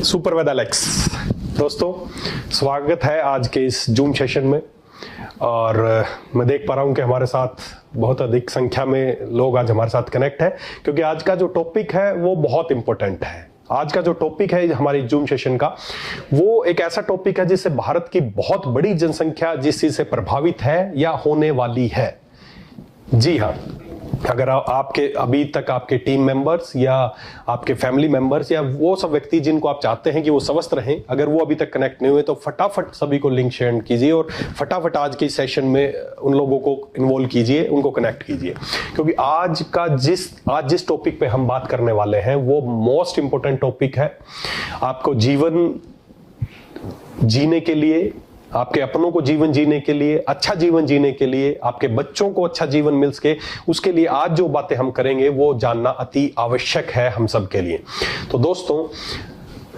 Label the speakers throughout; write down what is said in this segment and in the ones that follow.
Speaker 1: Super with Alex. दोस्तों, स्वागत है आज के इस जूम सेशन में। और मैं देख पा रहा हूं कि हमारे साथ बहुत अधिक संख्या में लोग आज हमारे साथ कनेक्ट हैं, क्योंकि आज का जो टॉपिक है वो बहुत इंपॉर्टेंट है। आज का जो टॉपिक है हमारी जूम सेशन का, वो एक ऐसा टॉपिक है जिससे भारत की बहुत बड़ी जनसंख्या जिस चीज से प्रभावित है या होने वाली है। जी हाँ, अगर आपके अभी तक आपके टीम मेंबर्स या आपके फैमिली मेंबर्स या वो सब व्यक्ति जिनको आप चाहते हैं कि वो स्वस्थ रहें, अगर वो अभी तक कनेक्ट नहीं हुए तो फटाफट सभी को लिंक शेयर कीजिए और फटाफट आज के सेशन में उन लोगों को इन्वॉल्व कीजिए, उनको कनेक्ट कीजिए, क्योंकि आज जिस टॉपिक पे हम बात करने वाले हैं वो मोस्ट इंपॉर्टेंट टॉपिक है। आपको जीवन जीने के लिए, आपके अपनों को जीवन जीने के लिए, अच्छा जीवन जीने के लिए, आपके बच्चों को अच्छा जीवन मिल सके, उसके लिए आज जो बातें हम करेंगे वो जानना अति आवश्यक है हम सब के लिए। तो दोस्तों,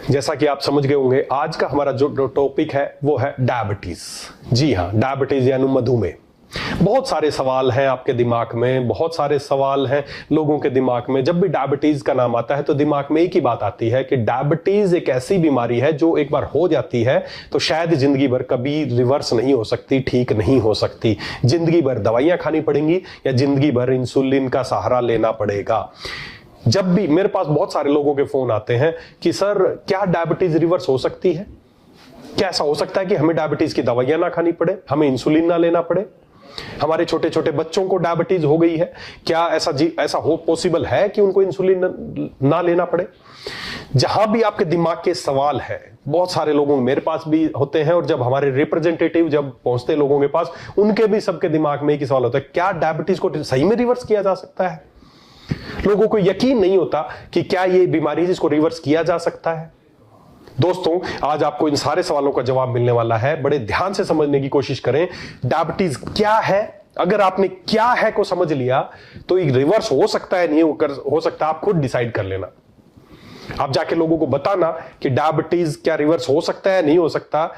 Speaker 1: जैसा कि आप समझ गए होंगे, आज का हमारा जो टॉपिक है वो है डायबिटीज। जी हाँ, डायबिटीज यानी मधुमेह। बहुत सारे सवाल हैं आपके दिमाग में, बहुत सारे सवाल हैं लोगों के दिमाग में। जब भी डायबिटीज का नाम आता है तो दिमाग में एक ही बात आती है कि डायबिटीज एक ऐसी बीमारी है जो एक बार हो जाती है तो शायद जिंदगी भर कभी रिवर्स नहीं हो सकती, ठीक नहीं हो सकती। जिंदगी भर दवाइयां खानी पड़ेंगी या जिंदगी भर इंसुलिन का सहारा लेना पड़ेगा। जब भी मेरे पास बहुत सारे लोगों के फोन आते हैं कि सर, क्या डायबिटीज रिवर्स हो सकती है? क्या ऐसा हो सकता है कि हमें डायबिटीज की दवाइयां ना खानी पड़े, हमें इंसुलिन ना लेना पड़े? हमारे छोटे छोटे बच्चों को डायबिटीज हो गई है, क्या ऐसा हो पॉसिबल है कि उनको इंसुलिन ना लेना पड़े? जहां भी आपके दिमाग के सवाल है, बहुत सारे लोगों मेरे पास भी होते हैं, और जब हमारे रिप्रेजेंटेटिव जब पहुंचते हैं लोगों के पास, उनके भी सबके दिमाग में एक ही सवाल होता है, क्या डायबिटीज को सही में रिवर्स किया जा सकता है? लोगों को यकीन नहीं होता कि क्या ये बीमारी जिसको रिवर्स किया जा सकता है। दोस्तों, आज आपको इन सारे सवालों का जवाब मिलने वाला है। बड़े ध्यान से समझने की कोशिश करें। डायबिटीज क्या है? अगर आपने क्या है को समझ लिया तो ये रिवर्स हो सकता है, नहीं हो सकता, आप खुद डिसाइड कर लेना। आप जाके लोगों को बताना कि डायबिटीज क्या रिवर्स हो सकता है, नहीं हो सकता।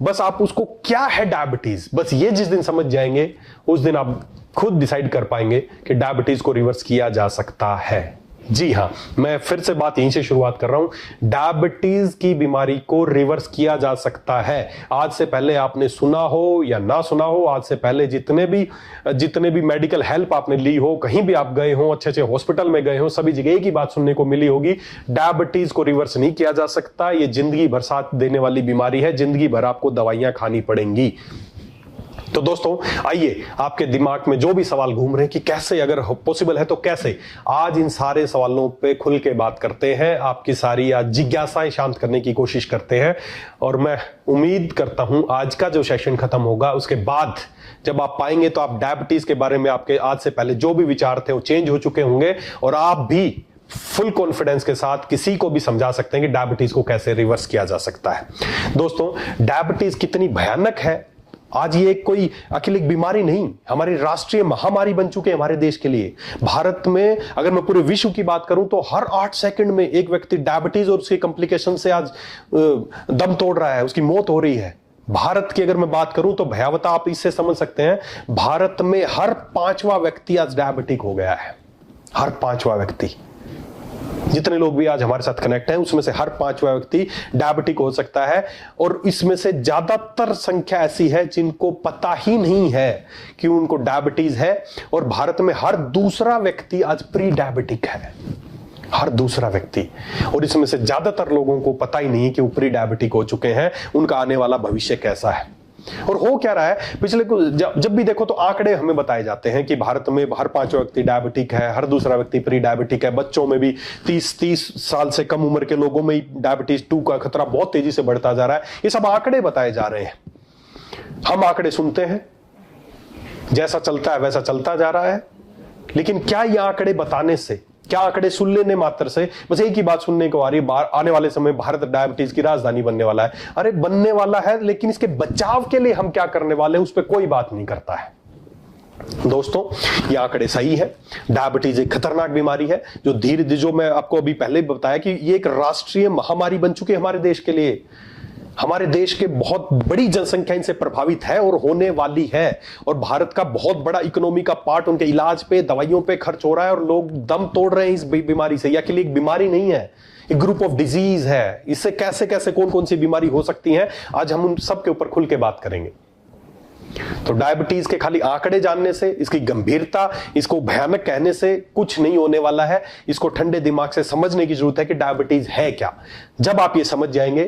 Speaker 1: बस आप उसको क्या है डायबिटीज, बस ये जिस दिन समझ जाएंगे उस दिन आप खुद डिसाइड कर पाएंगे कि डायबिटीज को रिवर्स किया जा सकता है। जी हाँ, मैं फिर से बात यहीं से शुरुआत कर रहा हूं। डायबिटीज की बीमारी को रिवर्स किया जा सकता है। आज से पहले आपने सुना हो या ना सुना हो, आज से पहले जितने भी मेडिकल हेल्प आपने ली हो, कहीं भी आप गए हो, अच्छे अच्छे हॉस्पिटल में गए हो, सभी जगह एक ही बात सुनने को मिली होगी, डायबिटीज को रिवर्स नहीं किया जा सकता। ये जिंदगी भर साथ देने वाली बीमारी है, जिंदगी भर आपको दवाइयां खानी पड़ेंगी। तो दोस्तों, आइए, आपके दिमाग में जो भी सवाल घूम रहे हैं कि कैसे, अगर पॉसिबल है तो कैसे, आज इन सारे सवालों पे खुल के बात करते हैं। आपकी सारी आज जिज्ञासाएं शांत करने की कोशिश करते हैं। और मैं उम्मीद करता हूं आज का जो सेशन खत्म होगा उसके बाद जब आप पाएंगे तो आप डायबिटीज के बारे में आपके आज से पहले जो भी विचार थे वो चेंज हो चुके होंगे, और आप भी फुल कॉन्फिडेंस के साथ किसी को भी समझा सकते हैं कि डायबिटीज को कैसे रिवर्स किया जा सकता है। दोस्तों, डायबिटीज कितनी भयानक है। आज ये कोई अकेली बीमारी नहीं, हमारी राष्ट्रीय महामारी बन चुके हैं हमारे देश के लिए। भारत में अगर मैं पूरे विश्व की बात करूं तो हर 8 सेकंड में एक व्यक्ति डायबिटीज और उसके कॉम्प्लिकेशन से आज दम तोड़ रहा है, उसकी मौत हो रही है। भारत की अगर मैं बात करूं तो भयावता आप इससे समझ सकते हैं, भारत में हर 5वां व्यक्ति आज डायबिटिक हो गया है। हर 5वां व्यक्ति, जितने लोग भी आज हमारे साथ कनेक्ट हैं उसमें से हर 5वां व्यक्ति डायबिटिक हो सकता है। और इसमें से ज्यादातर संख्या ऐसी है जिनको पता ही नहीं है कि उनको डायबिटीज है, और भारत में हर दूसरा व्यक्ति आज प्री डायबिटिक है, हर दूसरा व्यक्ति। और इसमें से ज्यादातर लोगों को पता ही नहीं कि वो प्री डायबिटिक हो चुके हैं, उनका आने वाला भविष्य कैसा है। और हो क्या रहा है, पिछले जब भी देखो तो आंकड़े हमें बताए जाते हैं कि भारत में हर 5वां व्यक्ति डायबिटिक है, हर दूसरा व्यक्ति प्री डायबिटिक है। बच्चों में भी 30 साल से कम उम्र के लोगों में डायबिटीज 2 का खतरा बहुत तेजी से बढ़ता जा रहा है। ये सब आंकड़े बताए जा रहे हैं। हम आंकड़े सुनते हैं, जैसा चलता है वैसा चलता जा रहा है। लेकिन क्या ये आंकड़े बताने से, क्या आंकड़े सुन लेने मात्र से बस एक ही बात सुनने को आ रही है, आने वाले समय भारत डायबिटीज की राजधानी बनने वाला है? अरे बनने वाला है, लेकिन इसके बचाव के लिए हम क्या करने वाले हैं उस पर कोई बात नहीं करता है। दोस्तों, ये आंकड़े सही है। डायबिटीज एक खतरनाक बीमारी है जो मैं आपको अभी पहले बताया कि ये एक राष्ट्रीय महामारी बन चुकी है हमारे देश के लिए। हमारे देश के बहुत बड़ी जनसंख्या इनसे प्रभावित है और होने वाली है, और भारत का बहुत बड़ा इकोनॉमी का पार्ट उनके इलाज पे, दवाइयों पे खर्च हो रहा है, और लोग दम तोड़ रहे हैं इस बीमारी से। या के लिए एक बीमारी नहीं है, एक ग्रुप ऑफ डिजीज है, इससे कैसे कैसे कौन कौन सी बीमारी हो सकती है, आज हम उन सब के ऊपर खुल के बात करेंगे। तो डायबिटीज के खाली आंकड़े जानने से, इसकी गंभीरता, इसको भयानक कहने से कुछ नहीं होने वाला है। इसको ठंडे दिमाग से समझने की जरूरत है कि डायबिटीज है क्या। जब आप ये समझ जाएंगे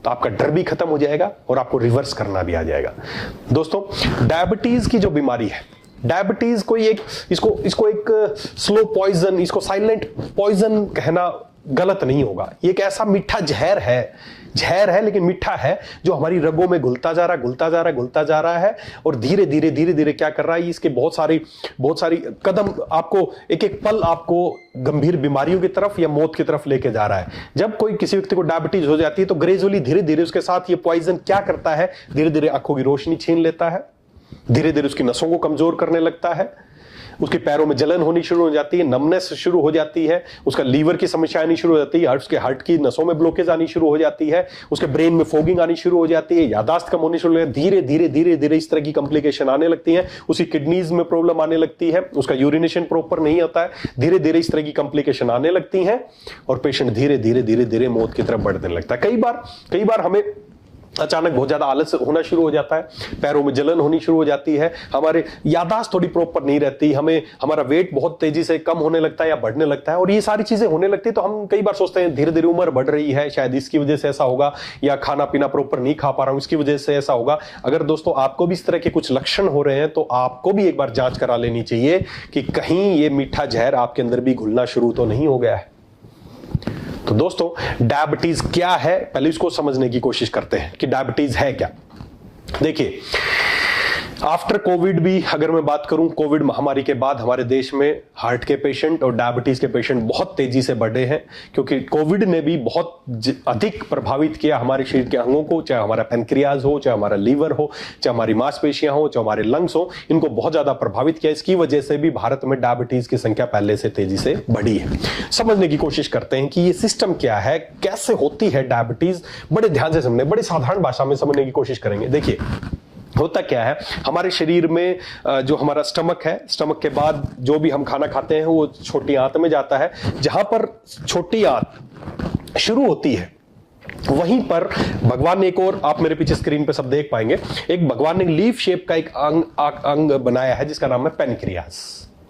Speaker 1: तो आपका डर भी खत्म हो जाएगा और आपको रिवर्स करना भी आ जाएगा। दोस्तों, डायबिटीज की जो बीमारी है, डायबिटीज कोई एक इसको एक स्लो पॉइजन, इसको साइलेंट पॉइजन कहना गलत नहीं होगा। ये एक ऐसा मीठा जहर है लेकिन मीठा है, जो हमारी रगों में घुलता जा रहा है और धीरे धीरे क्या कर रहा है, इसके बहुत सारी कदम आपको, एक एक पल आपको गंभीर बीमारियों की तरफ या मौत की तरफ लेके जा रहा है। जब कोई किसी व्यक्ति को डायबिटीज हो जाती है तो ग्रेजुअली धीरे धीरे उसके साथ ये पॉइजन क्या करता है, धीरे धीरे आंखों की रोशनी छीन लेता है, धीरे धीरे उसकी नसों को कमजोर करने लगता है, उसके पैरों में जलन होनी शुरू हो जाती है, नमनेस शुरू हो जाती है, उसका लीवर की समस्या आनी शुरू हो जाती है, उसके हार्ट की नसों में ब्लॉकेज आनी शुरू हो जाती है, उसके ब्रेन में फोगिंग आनी शुरू हो जाती है, यादाश्त कम होनी शुरू हो जाती है, धीरे धीरे इस तरह की कॉम्प्लिकेशन आने लगती है, उसकी किडनीज में प्रॉब्लम आने लगती है, उसका यूरिनेशन प्रॉपर नहीं होता है, धीरे धीरे इस तरह की कॉम्प्लिकेशन आने लगती है और पेशेंट धीरे धीरे मौत की तरफ बढ़ने लगता है। कई बार हमें अचानक बहुत ज्यादा आलस होना शुरू हो जाता है, पैरों में जलन होनी शुरू हो जाती है, हमारे याददाश्त थोड़ी प्रॉपर नहीं रहती, हमारा वेट बहुत तेजी से कम होने लगता है या बढ़ने लगता है, और ये सारी चीजें होने लगती है तो हम कई बार सोचते हैं धीरे धीरे उम्र बढ़ रही है, शायद इसकी वजह से ऐसा होगा, या खाना पीना प्रॉपर नहीं खा पा रहा हूं इसकी वजह से ऐसा होगा। अगर दोस्तों आपको भी इस तरह के कुछ लक्षण हो रहे हैं तो आपको भी एक बार जांच करा लेनी चाहिए कि कहीं ये मीठा जहर आपके अंदर भी घुलना शुरू तो नहीं हो गया है। तो दोस्तों, डायबिटीज क्या है, पहले इसको समझने की कोशिश करते हैं कि डायबिटीज है क्या। देखिए, आफ्टर कोविड भी अगर मैं बात करूं, कोविड महामारी के बाद हमारे देश में हार्ट के पेशेंट और डायबिटीज के पेशेंट बहुत तेजी से बढ़े हैं, क्योंकि कोविड ने भी बहुत अधिक प्रभावित किया हमारे शरीर के अंगों को, चाहे हमारा पैनक्रियाज हो, चाहे हमारा लीवर हो, चाहे हमारी मांसपेशियां हो, चाहे हमारे लंग्स हो, इनको बहुत ज्यादा प्रभावित किया। इसकी वजह से भी भारत में डायबिटीज की संख्या पहले से तेजी से बढ़ी है। समझने की कोशिश करते हैं कि ये सिस्टम क्या है, कैसे होती है डायबिटीज, बड़े ध्यान से समझने, बड़ी साधारण भाषा में समझने की कोशिश करेंगे। देखिए, होता क्या है, हमारे शरीर में जो हमारा स्टमक है, स्टमक के बाद जो भी हम खाना खाते हैं वो छोटी आंत में जाता है। जहां पर छोटी आंत शुरू होती है वहीं पर भगवान ने एक और, आप मेरे पीछे स्क्रीन पे सब देख पाएंगे, एक भगवान ने लीफ शेप का एक अंग बनाया है जिसका नाम है पेनक्रियाज।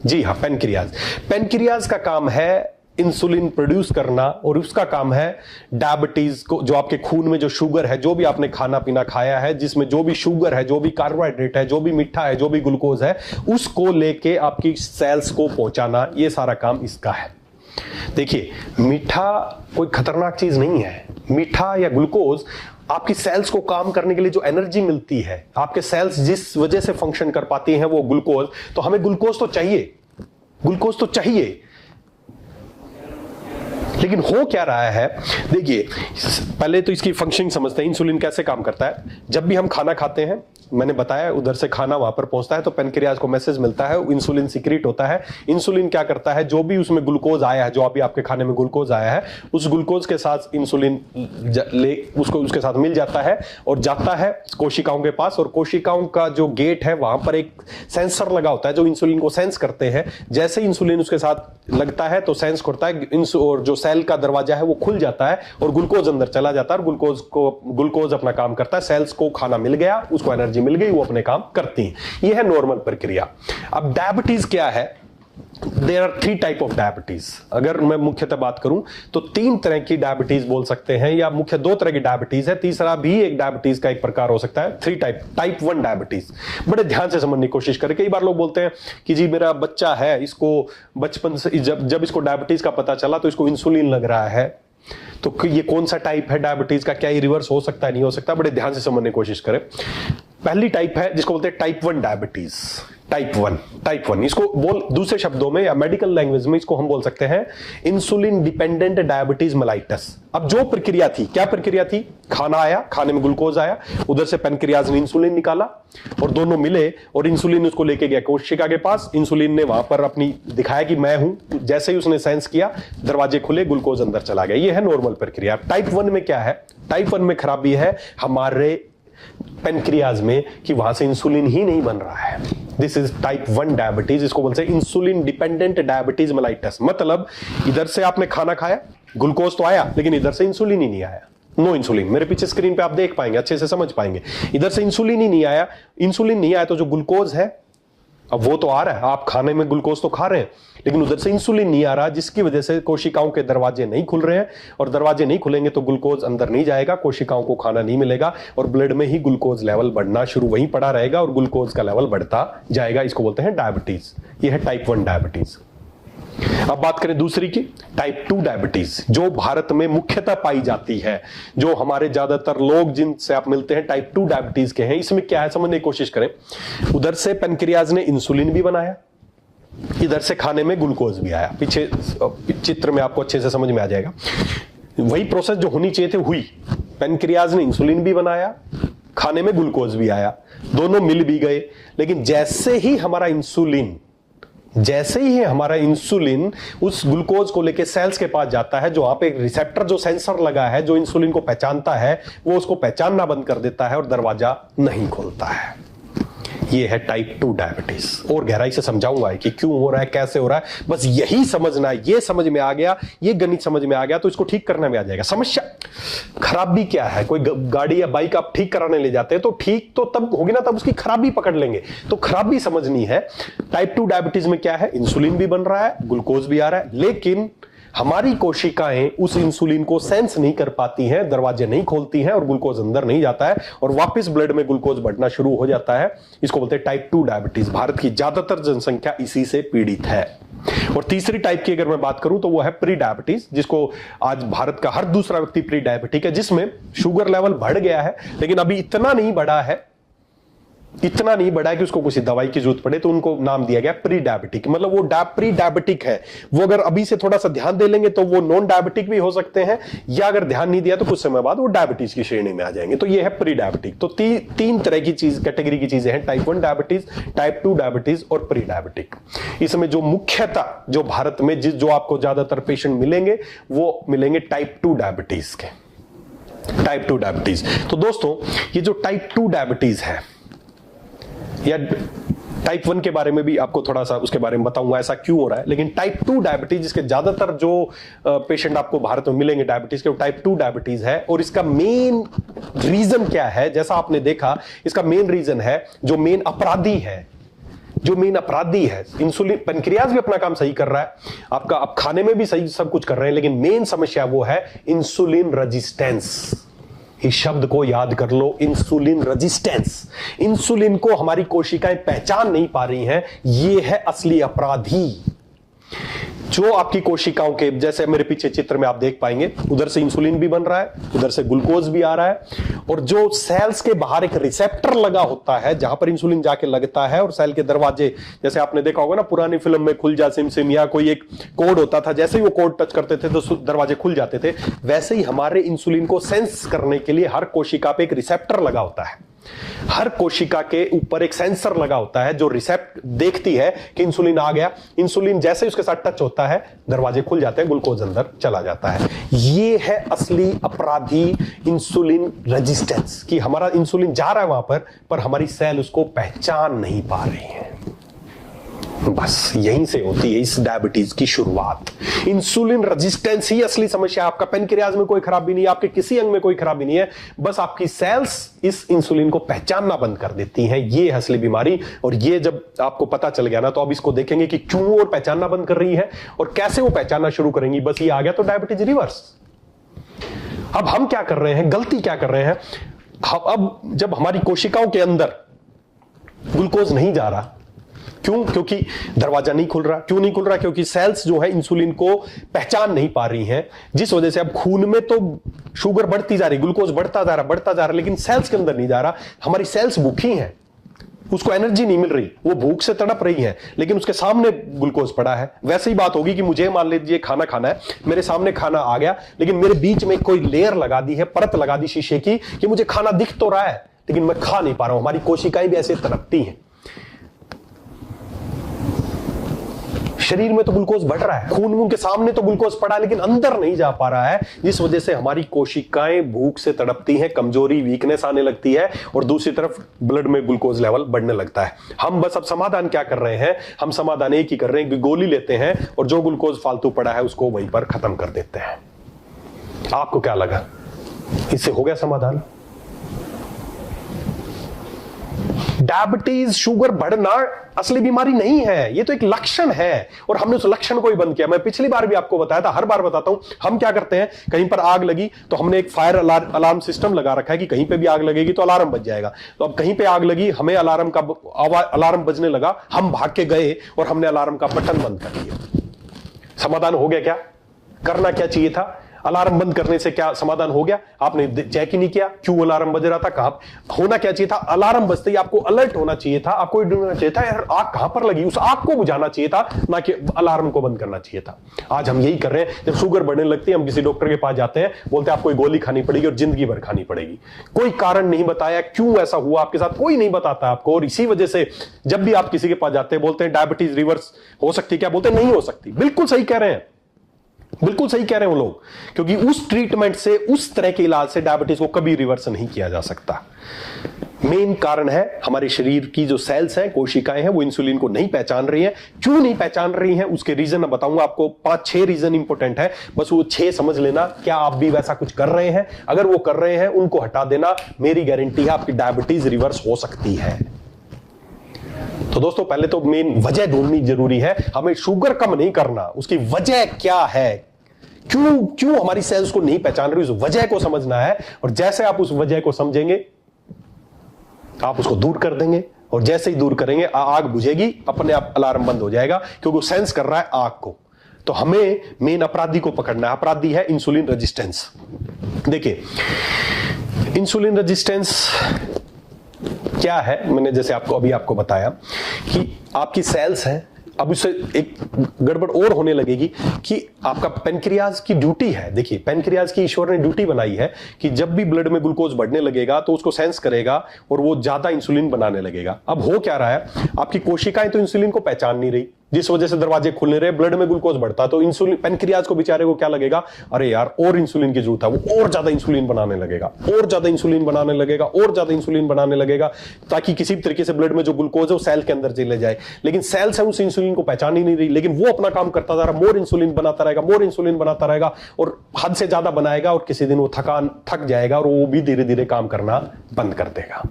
Speaker 1: जी हाँ, पेनक्रियाज। पेनक्रियाज का काम है इंसुलिन प्रोड्यूस करना, और उसका काम है डायबिटीज को, जो आपके खून में जो शुगर है, जो भी आपने खाना पीना खाया है, जिसमें जो भी शुगर है, जो भी कार्बोहाइड्रेट है, जो भी मीठा है, जो भी ग्लूकोज है, उसको लेके आपकी सेल्स को पहुंचाना, ये सारा काम इसका है। देखिए, मीठा कोई खतरनाक चीज नहीं है। मीठा या ग्लूकोज आपकी सेल्स को काम करने के लिए जो एनर्जी मिलती है, आपके सेल्स जिस वजह से फंक्शन कर पाती हैं वो ग्लूकोज, तो हमें ग्लूकोज तो चाहिए, ग्लूकोज तो चाहिए। लेकिन हो क्या रहा है, देखिए, पहले तो इसकी फंक्शनिंग समझते हैं, इंसुलिन कैसे काम करता है। जब भी हम खाना खाते हैं, मैंने बताया उधर से खाना वहां पर पहुंचता है तो पेनक्रियाज को मैसेज मिलता है, इंसुलिन सीक्रेट होता है। इंसुलिन क्या करता है, जो भी उसमें ग्लूकोज आया है, जो अभी आपके खाने में ग्लूकोज आया है, उस ग्लूकोज के साथ इंसुलिन उसको उसके साथ मिल जाता है और जाता है कोशिकाओं के पास, और कोशिकाओं का जो गेट है वहां पर एक सेंसर लगा होता है जो इंसुलिन को सेंस करते हैं। जैसे इंसुलिन उसके साथ लगता है तो सेंस करता है, और जो सेल का दरवाजा है वो खुल जाता है और ग्लूकोज अंदर चला जाता है, और ग्लूकोज अपना काम करता है। सेल्स को खाना मिल गया, उसको एनर्जी मिल गई, वो अपने काम करती हैं। ये है नॉर्मल प्रक्रिया। अब डायबिटीज क्या है, there are 3 type of diabetes. अगर मैं मुख्यतः बात करूं तो 3 तरह की डायबिटीज बोल सकते हैं, या मुख्य 2 तरह की डायबिटीज है, तीसरा भी एक डायबिटीज का एक प्रकार हो सकता है। 3 टाइप 1 डायबिटीज। बड़े ध्यान से समझने की कोशिश करें। कई बार लोग बोलते हैं कि जी मेरा बच्चा है, इसको बचपन से जब इसको डायबिटीज का पता चला तो इसको इंसुलिन लग रहा है, तो ये कौन सा टाइप है डायबिटीज का, क्या ये रिवर्स हो सकता है, नहीं हो सकता। बड़े ध्यान से समझने की कोशिश करें। पहली टाइप है जिसको बोलते हैं टाइप 1 डायबिटीज। टाइप 1 इसको दूसरे शब्दों में या मेडिकल लैंग्वेज में इसको हम बोल सकते हैं इंसुलिन डिपेंडेंट डायबिटीज मेलाइटस। अब जो प्रक्रिया थी, क्या प्रक्रिया थी, खाना आया, खाने में ग्लूकोज आया, उधर से पेनक्रियाज ने इंसुलिन निकाला और दोनों मिले और इंसुलिन उसको लेके गया कोशिका के पास। इंसुलिन ने वहां पर अपनी दिखाया कि मैं हूं, जैसे ही उसने सेंस किया, दरवाजे खुले, ग्लूकोज अंदर चला गया। ये है नॉर्मल प्रक्रिया। टाइप 1 में क्या है, टाइप 1 में खराबी है हमारे पेनक्रियाज में कि वहां से इंसुलिन ही नहीं बन रहा है। This is type 1 diabetes. इसको बोलते हैं इंसुलिन डिपेंडेंट डायबिटीज मेलाइटस। मतलब इधर से आपने खाना खाया, ग्लूकोज तो आया लेकिन इधर से इंसुलिन ही नहीं आया, नो इंसुलिन। मेरे पीछे स्क्रीन पे आप देख पाएंगे, अच्छे से समझ पाएंगे, इधर से इंसुलिन ही नहीं आया। इंसुलिन नहीं आया तो जो ग्लूकोज है अब वो तो आ रहा है, आप खाने में ग्लूकोज तो खा रहे हैं, लेकिन उधर से इंसुलिन नहीं आ रहा, जिसकी वजह से कोशिकाओं के दरवाजे नहीं खुल रहे हैं, और दरवाजे नहीं खुलेंगे तो ग्लूकोज अंदर नहीं जाएगा, कोशिकाओं को खाना नहीं मिलेगा, और ब्लड में ही ग्लूकोज लेवल बढ़ना शुरू वहीं पड़ा रहेगा और ग्लूकोज का लेवल बढ़ता जाएगा। इसको बोलते हैं डायबिटीज। ये है टाइप 1 डायबिटीज। अब बात करें दूसरी की, टाइप 2 डायबिटीज, जो भारत में मुख्यतः पाई जाती है, जो हमारे ज्यादातर लोग जिनसे आप मिलते हैं टाइप 2 डायबिटीज के हैं। इसमें क्या है समझने की कोशिश करें। उधर से पेनक्रियाज ने इंसुलिन भी बनाया, इधर से खाने में ग्लूकोज भी आया। पीछे चित्र में आपको अच्छे से समझ में आ जाएगा। वही प्रोसेस जो होनी चाहिए थे हुई। पेनक्रियाज ने इंसुलिन भी बनाया, खाने में ग्लूकोज भी आया, दोनों मिल भी गए। लेकिन जैसे ही हमारा इंसुलिन उस ग्लूकोज को लेकर सेल्स के पास जाता है, जो वहां पे एक रिसेप्टर जो सेंसर लगा है जो इंसुलिन को पहचानता है, वो उसको पहचानना बंद कर देता है और दरवाजा नहीं खोलता है। ये है टाइप 2 डायबिटीज। और गहराई से समझाऊंगा कि क्यों हो रहा है, कैसे हो रहा है, बस यही समझना है। ये समझ में आ गया, ये गणित समझ में आ गया तो इसको ठीक करने में आ जाएगा। समस्या खराबी क्या है, कोई गाड़ी या बाइक आप ठीक कराने ले जाते हैं तो ठीक तो तब होगी ना, तब उसकी खराबी पकड़ लेंगे। तो खराबी समझनी है। टाइप 2 डायबिटीज में क्या है, इंसुलिन भी बन रहा है, ग्लूकोज भी आ रहा है, लेकिन हमारी कोशिकाएं उस इंसुलिन को सेंस नहीं कर पाती हैं, दरवाजे नहीं खोलती हैं और ग्लूकोज अंदर नहीं जाता है और वापस ब्लड में ग्लूकोज बढ़ना शुरू हो जाता है। इसको बोलते हैं टाइप 2 डायबिटीज। भारत की ज्यादातर जनसंख्या इसी से पीड़ित है। और तीसरी टाइप की अगर मैं बात करूं तो वो है प्री डायबिटीज, जिसको आज भारत का हर दूसरा व्यक्ति प्री डायबिटिक है, जिसमें शुगर लेवल बढ़ गया है लेकिन अभी इतना नहीं बढ़ा है कि उसको किसी दवाई की जरूरत पड़े, तो उनको नाम दिया गया प्री डायबिटिक। मतलब वो प्री डायबिटिक है, वो अगर अभी से थोड़ा सा ध्यान दे लेंगे तो वो नॉन डायबिटिक भी हो सकते हैं, या अगर ध्यान नहीं दिया तो कुछ समय बाद वो डायबिटीज की श्रेणी में आ जाएंगे। तो ये है प्री डायबिटिक। तो तीन तरह की कैटेगरी की चीजें हैं, टाइप 1 डायबिटीज, टाइप 2 डायबिटीज और प्री डायबिटिक। इसमें जो मुख्यतः जो भारत में जो आपको ज्यादातर पेशेंट मिलेंगे वो मिलेंगे टाइप 2 डायबिटीज के, टाइप 2 डायबिटीज। तो दोस्तों ये जो टाइप 2 डायबिटीज है, या टाइप 1 के बारे में भी आपको थोड़ा सा उसके बारे में बताऊंगा ऐसा क्यों हो रहा है, लेकिन टाइप 2 डायबिटीज जिसके ज्यादातर जो पेशेंट आपको भारत में मिलेंगे डायबिटीज के, वो टाइप 2 डायबिटीज है। और इसका मेन रीजन क्या है, जैसा आपने देखा, इसका मेन रीजन है जो मेन अपराधी है, इंसुलिन। पेनक्रियाज भी अपना काम सही कर रहा है, आपका आप खाने में भी सही सब कुछ कर रहे हैं, लेकिन मेन समस्या वो है इंसुलिन रेजिस्टेंस। इस शब्द को याद कर लो, इंसुलिन रेजिस्टेंस। इंसुलिन को हमारी कोशिकाएं पहचान नहीं पा रही हैं, ये है असली अपराधी। जो आपकी कोशिकाओं के, जैसे मेरे पीछे चित्र में आप देख पाएंगे, उधर से इंसुलिन भी बन रहा है, उधर से ग्लूकोज भी आ रहा है, और जो सेल्स के बाहर एक रिसेप्टर लगा होता है जहां पर इंसुलिन जाके लगता है, और सेल के दरवाजे, जैसे आपने देखा होगा ना पुरानी फिल्म में खुल जा सिम सिम, या कोई एक कोड होता था, जैसे ही वो कोड टच करते थे तो दरवाजे खुल जाते थे। वैसे ही हमारे इंसुलिन को सेंस करने के लिए हर कोशिका पे एक रिसेप्टर लगा होता है। हर कोशिका के ऊपर एक सेंसर लगा होता है जो रिसेप्ट देखती है कि इंसुलिन आ गया। इंसुलिन जैसे ही उसके साथ टच होता है, दरवाजे खुल जाते हैं, ग्लूकोज अंदर चला जाता है। ये है असली अपराधी, इंसुलिन रेजिस्टेंस, कि हमारा इंसुलिन जा रहा है वहां पर हमारी सेल उसको पहचान नहीं पा रही है। बस यहीं से होती है इस डायबिटीज की शुरुआत। इंसुलिन रेजिस्टेंस ही असली समस्या है। आपका पेनक्रियाज में कोई खराबी नहीं है, आपके किसी अंग में कोई खराबी नहीं है, बस आपकी सेल्स इस इंसुलिन को पहचानना बंद कर देती हैं। ये है असली बीमारी। और ये जब आपको पता चल गया ना, तो अब इसको देखेंगे कि क्यों वो पहचानना बंद कर रही है और कैसे वो पहचानना शुरू करेंगी। बस ये आ गया तो डायबिटीज रिवर्स। अब हम क्या कर रहे हैं, गलती क्या कर रहे हैं, अब जब हमारी कोशिकाओं के अंदर ग्लूकोज नहीं जा रहा, क्यों? क्योंकि दरवाजा नहीं खुल रहा। क्यों नहीं खुल रहा? क्योंकि सेल्स जो है इंसुलिन को पहचान नहीं पा रही हैं, जिस वजह से अब खून में तो शुगर बढ़ती जा रही, ग्लूकोज बढ़ता जा रहा, लेकिन सेल्स के अंदर नहीं जा रहा। हमारी सेल्स भूखी हैं, उसको एनर्जी नहीं मिल रही, वो भूख से तड़प रही है, लेकिन उसके सामने ग्लूकोज पड़ा है। वैसे ही बात होगी कि मुझे मान लीजिए खाना खाना है, मेरे सामने खाना आ गया, लेकिन मेरे बीच में कोई लेयर लगा दी है, परत लगा दी शीशे की, कि मुझे खाना दिख तो रहा है लेकिन मैं खा नहीं पा रहा हूं। हमारी कोशिकाएं भी ऐसे तड़पती हैं। शरीर में तो ग्लूकोज बढ़ रहा है, खून के सामने तो ग्लूकोज पड़ा है, लेकिन अंदर नहीं जा पा रहा है, जिस वजह से हमारी कोशिकाएं भूख से तड़पती हैं, कमजोरी, वीकनेस आने लगती है, और दूसरी तरफ ब्लड में ग्लूकोज लेवल बढ़ने लगता है। हम बस अब समाधान क्या कर रहे हैं, हम समाधान एक ही कर रहे हैं कि गोली लेते हैं और जो ग्लूकोज फालतू पड़ा है उसको वहीं पर खत्म कर देते हैं। आपको क्या लगा, इससे हो गया समाधान? डायबिटीज, शुगर बढ़ना असली बीमारी नहीं है, ये तो एक लक्षण है और हमने उस लक्षण को ही बंद किया। मैं पिछली बार भी आपको बताया था, हर बार बताता हूं। हम क्या करते हैं, कहीं पर आग लगी तो हमने एक फायर अलार्म सिस्टम लगा रखा है कि कहीं पे भी आग लगेगी तो अलार्म बज जाएगा। तो अब कहीं पे आग लगी, हमें अलार्म बजने लगा, हम भाग के गए और हमने अलार्म का बटन बंद कर दिया। समाधान हो गया क्या? करना क्या चाहिए था? अलार्म बंद करने से क्या समाधान हो गया? आपने चेक ही नहीं किया क्यों अलार्म बज रहा था, कहां होना क्या चाहिए था? अलार्म बजते ही आपको अलर्ट होना चाहिए था, आपको ढूंढना चाहिए था यार आग कहां पर लगी, उस आग को बुझाना चाहिए था, ना कि अलार्म को बंद करना चाहिए था। आज हम यही कर रहे हैं। जब शुगर बढ़ने लगती है, हम किसी डॉक्टर के पास जाते हैं, बोलते हैं आपको गोली खानी पड़ेगी और जिंदगी भर खानी पड़ेगी। कोई कारण नहीं बताया क्यों ऐसा हुआ आपके साथ, कोई नहीं बताता आपको। और इसी वजह से जब भी आप किसी के पास जाते हैं, बोलते हैं डायबिटीज रिवर्स हो सकती है क्या? बोलते हैं नहीं हो सकती। बिल्कुल सही कह रहे हैं, बिल्कुल सही कह रहे हैं वो लोग, क्योंकि उस ट्रीटमेंट से, उस तरह के इलाज से डायबिटीज को कभी रिवर्स नहीं किया जा सकता। मेन कारण है हमारे शरीर की जो सेल्स हैं, कोशिकाएं हैं, वो इंसुलिन को नहीं पहचान रही हैं। क्यों नहीं पहचान रही हैं, उसके रीजन मैं बताऊंगा आपको। 5-6 रीजन इंपॉर्टेंट है, बस वो 6 समझ लेना। क्या आप भी वैसा कुछ कर रहे हैं? अगर वो कर रहे हैं, उनको हटा देना, मेरी गारंटी है आपकी डायबिटीज रिवर्स हो सकती है। तो दोस्तों, पहले तो मेन वजह ढूंढनी जरूरी है। हमें शुगर कम नहीं करना, उसकी वजह क्या है, क्यों हमारी सेल्स को नहीं पहचान रही, उस वजह को समझना है। और जैसे आप उस वजह को समझेंगे, आप उसको दूर कर देंगे, और जैसे ही दूर करेंगे आग बुझेगी, अपने आप अलार्म बंद हो जाएगा, क्योंकि वो सेंस कर रहा है आग को। तो हमें मेन अपराधी को पकड़ना है। अपराधी है इंसुलिन रेजिस्टेंस। देखिए, इंसुलिन रेजिस्टेंस क्या है, मैंने जैसे आपको बताया कि आपकी सेल्स हैं। अब उससे एक गड़बड़ और होने लगेगी कि आपका पेनक्रियाज की ड्यूटी है। देखिए, पेनक्रियाज की ईश्वर ने ड्यूटी बनाई है कि जब भी ब्लड में ग्लूकोज बढ़ने लगेगा तो उसको सेंस करेगा और वो ज्यादा इंसुलिन बनाने लगेगा। अब हो क्या रहा है, आपकी कोशिकाएं तो इंसुलिन को पहचान नहीं रही, जिस वजह से दरवाजे खुलने रहे, ब्लड में ग्लूकोज बढ़ता, तो इंसुलिन, पेनक्रियाज को बेचारे को क्या लगेगा, अरे यार और इंसुलिन की जरूरत है, वो और ज्यादा इंसुलिन बनाने लगेगा, और ज्यादा इंसुलिन बनाने लगेगा, और ज्यादा इंसुलिन बनाने लगेगा, ताकि किसी भी तरीके से ब्लड में जो ग्लूकोज है वो सेल के अंदर चले जाए। लेकिन सेल्स है उस इंसुलिन को पहचान ही नहीं रही, लेकिन वो अपना काम करता जा रहा, मोर इंसुलिन बनाता रहेगा, मोर इंसुलिन बनाता रहेगा, और हद से ज्यादा बनाएगा, और किसी दिन वो थक जाएगा और वो भी धीरे धीरे काम करना बंद कर देगा।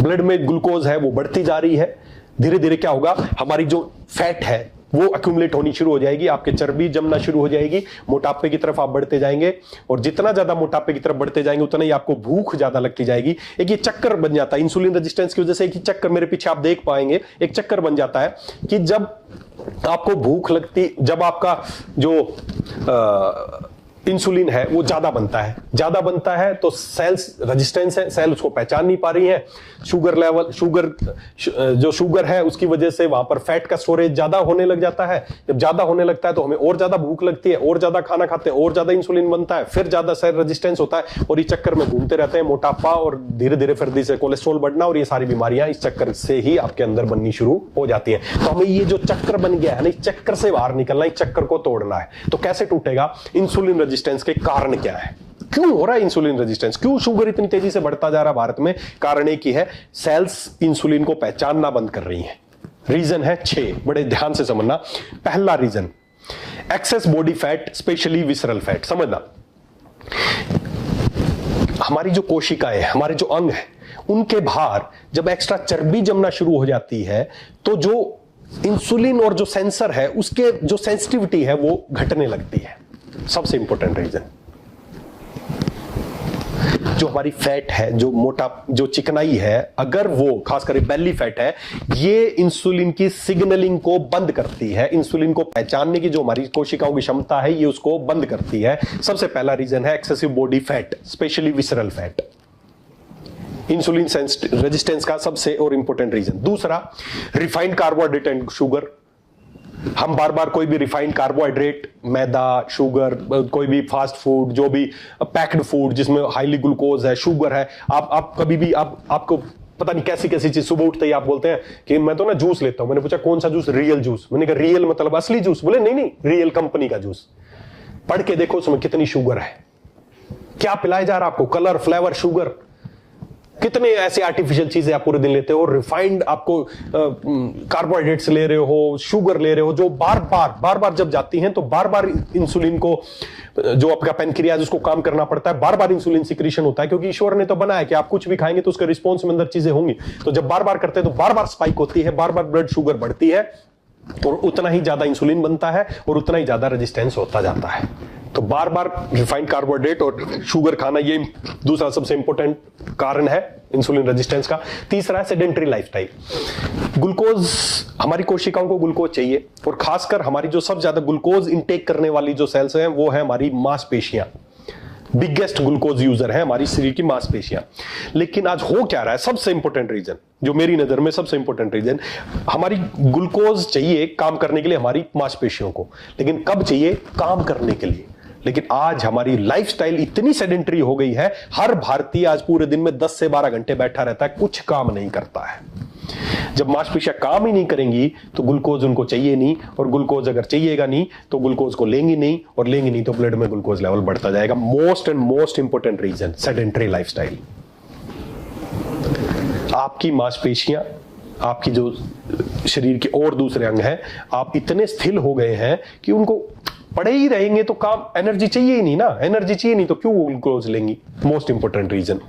Speaker 1: ब्लड में ग्लूकोज है वो बढ़ती जा रही है, धीरे धीरे क्या होगा, हमारी जो फैट है वो अक्यूमुलेट होनी शुरू हो जाएगी, आपके चर्बी जमना शुरू हो जाएगी, मोटापे की तरफ आप बढ़ते जाएंगे, और जितना ज्यादा मोटापे की तरफ बढ़ते जाएंगे उतना ही आपको भूख ज्यादा लगती जाएगी। एक ये चक्कर बन जाता है इंसुलिन रेजिस्टेंस की वजह से। एक चक्कर मेरे पीछे आप देख पाएंगे, एक चक्कर बन जाता है कि जब आपको भूख लगती, जब आपका जो इंसुलिन है वो ज्यादा बनता है तो सेल्स रेजिस्टेंस है, सेल उसको पहचान नहीं पा रही है। शुगर है उसकी वजह से वहां पर फैट का स्टोरेज ज्यादा होने लग जाता है। जब ज्यादा होने लगता है तो हमें और ज्यादा भूख लगती है, और ज्यादा खाना खाते हैं, और ज्यादा इंसुलिन बनता है, फिर ज्यादा सेल रेजिस्टेंस होता है, और इस चक्कर में घूमते रहते हैं, मोटापा और धीरे धीरे फिर से कोलेस्ट्रॉल बढ़ना, और ये सारी बीमारियां इस चक्कर से ही आपके अंदर बननी शुरू हो जाती है। तो हमें ये जो चक्कर बन गया है ना, इस चक्कर से बाहर निकलना, इस चक्कर को तोड़ना है। तो कैसे टूटेगा? इंसुलिन रेजिस्टेंस के कारण क्या है, क्यों हो रहा है इंसुलिन रेजिस्टेंस, क्यों शुगर इतनी तेजी से बढ़ता जा रहा है भारत में? कारण एक ही है, सेल्स इंसुलिन को पहचानना बंद कर रही हैं। रीजन है 6, बड़े ध्यान से समझना। पहला reason, excess body fat, specially visceral fat. समझना, हमारी जो कोशिकाएं, हमारे जो अंग है, उनके बाहर जब एक्स्ट्रा चर्बी जमना शुरू हो जाती है तो जो इंसुलिन और जो सेंसर है उसके जो सेंसिटिविटी है वो घटने लगती है। सबसे इंपॉर्टेंट रीजन, जो हमारी फैट है, जो चिकनाई है, अगर वो खासकर बेली फैट है, ये इंसुलिन की सिग्नलिंग को बंद करती है। इंसुलिन को पहचानने की जो हमारी कोशिकाओं की क्षमता है, ये उसको बंद करती है। सबसे पहला रीजन है excessive body fat, specially visceral fat, insulin resistance का सबसे और इंपॉर्टेंट रीजन। दूसरा, रिफाइंड कार्बोहाइड्रेट एंड शुगर। हम बार बार कोई भी रिफाइंड कार्बोहाइड्रेट, मैदा, शुगर, कोई भी फास्ट फूड, जो भी पैक्ड फूड जिसमें हाईली ग्लूकोज है, शुगर है, आप कभी भी आपको पता नहीं कैसी कैसी चीज, सुबह उठते ही आप बोलते हैं कि मैं तो ना जूस लेता हूं। मैंने पूछा कौन सा जूस? Real juice. मैंने कहा रियल मतलब असली जूस? बोले नहीं, रियल कंपनी का जूस। पढ़ के देखो उसमें कितनी शुगर है, क्या पिलाया जा रहा है आपको, कलर, फ्लेवर, शुगर, कितने ऐसे आर्टिफिशियल चीजें आप पूरे दिन लेते हो, रिफाइंड आपको कार्बोहाइड्रेट्स ले रहे हो, शुगर ले रहे हो, जो बार बार जब जाती हैं तो बार बार इंसुलिन को, जो आपका पैनक्रियाज उसको काम करना पड़ता है, बार बार इंसुलिन सिक्रीशन होता है, क्योंकि ईश्वर ने तो बनाया कि आप कुछ भी खाएंगे तो उसके रिस्पॉन्स में अंदर चीजें होंगी। तो जब बार बार करते हैं तो बार बार स्पाइक होती है, बार बार ब्लड शुगर बढ़ती है, और उतना ही ज्यादा इंसुलिन बनता है और उतना ही ज्यादा रेजिस्टेंस होता जाता है। तो बार बार रिफाइंड कार्बोहाइड्रेट और शुगर खाना, ये दूसरा सबसे इंपॉर्टेंट कारण है इंसुलिन रेजिस्टेंस का। तीसरा है सेडेंटरी लाइफस्टाइल। ग्लूकोज, हमारी कोशिकाओं को ग्लूकोज चाहिए, और खासकर हमारी जो सबसे ज्यादा ग्लूकोज इंटेक करने वाली जो सेल्स हैं वो है हमारी मांसपेशियां। बिगेस्ट ग्लूकोज यूजर है हमारी शरीर की मांसपेशियां। लेकिन आज हो क्या रहा है, सबसे इंपॉर्टेंट रीजन, जो मेरी नजर में सबसे इंपॉर्टेंट रीजन, हमारी ग्लूकोज चाहिए काम करने के लिए हमारी मांसपेशियों को, लेकिन कब चाहिए, काम करने के लिए। लेकिन आज हमारी लाइफस्टाइल इतनी सेडेंटरी हो गई है, हर भारतीय आज पूरे दिन में 10 से 12 घंटे बैठा रहता है, कुछ काम नहीं करता है। जब मांसपेशियां काम ही नहीं करेंगी तो ग्लूकोज उनको चाहिए नहीं, और ग्लूकोज अगर चाहिएगा नहीं तो ग्लूकोज को लेंगी नहीं, और लेंगी नहीं तो ब्लड में ग्लूकोज लेवल बढ़ता जाएगा। Most and most important reason, sedentary lifestyle. आपकी मांसपेशियां, आपकी जो शरीर के और दूसरे अंग हैं, आप इतने स्थिर हो गए हैं कि उनको पड़े ही रहेंगे तो काम, एनर्जी चाहिए ही नहीं ना, एनर्जी चाहिए नहीं तो क्यों ग्लूकोज लेंगी। Most important reason.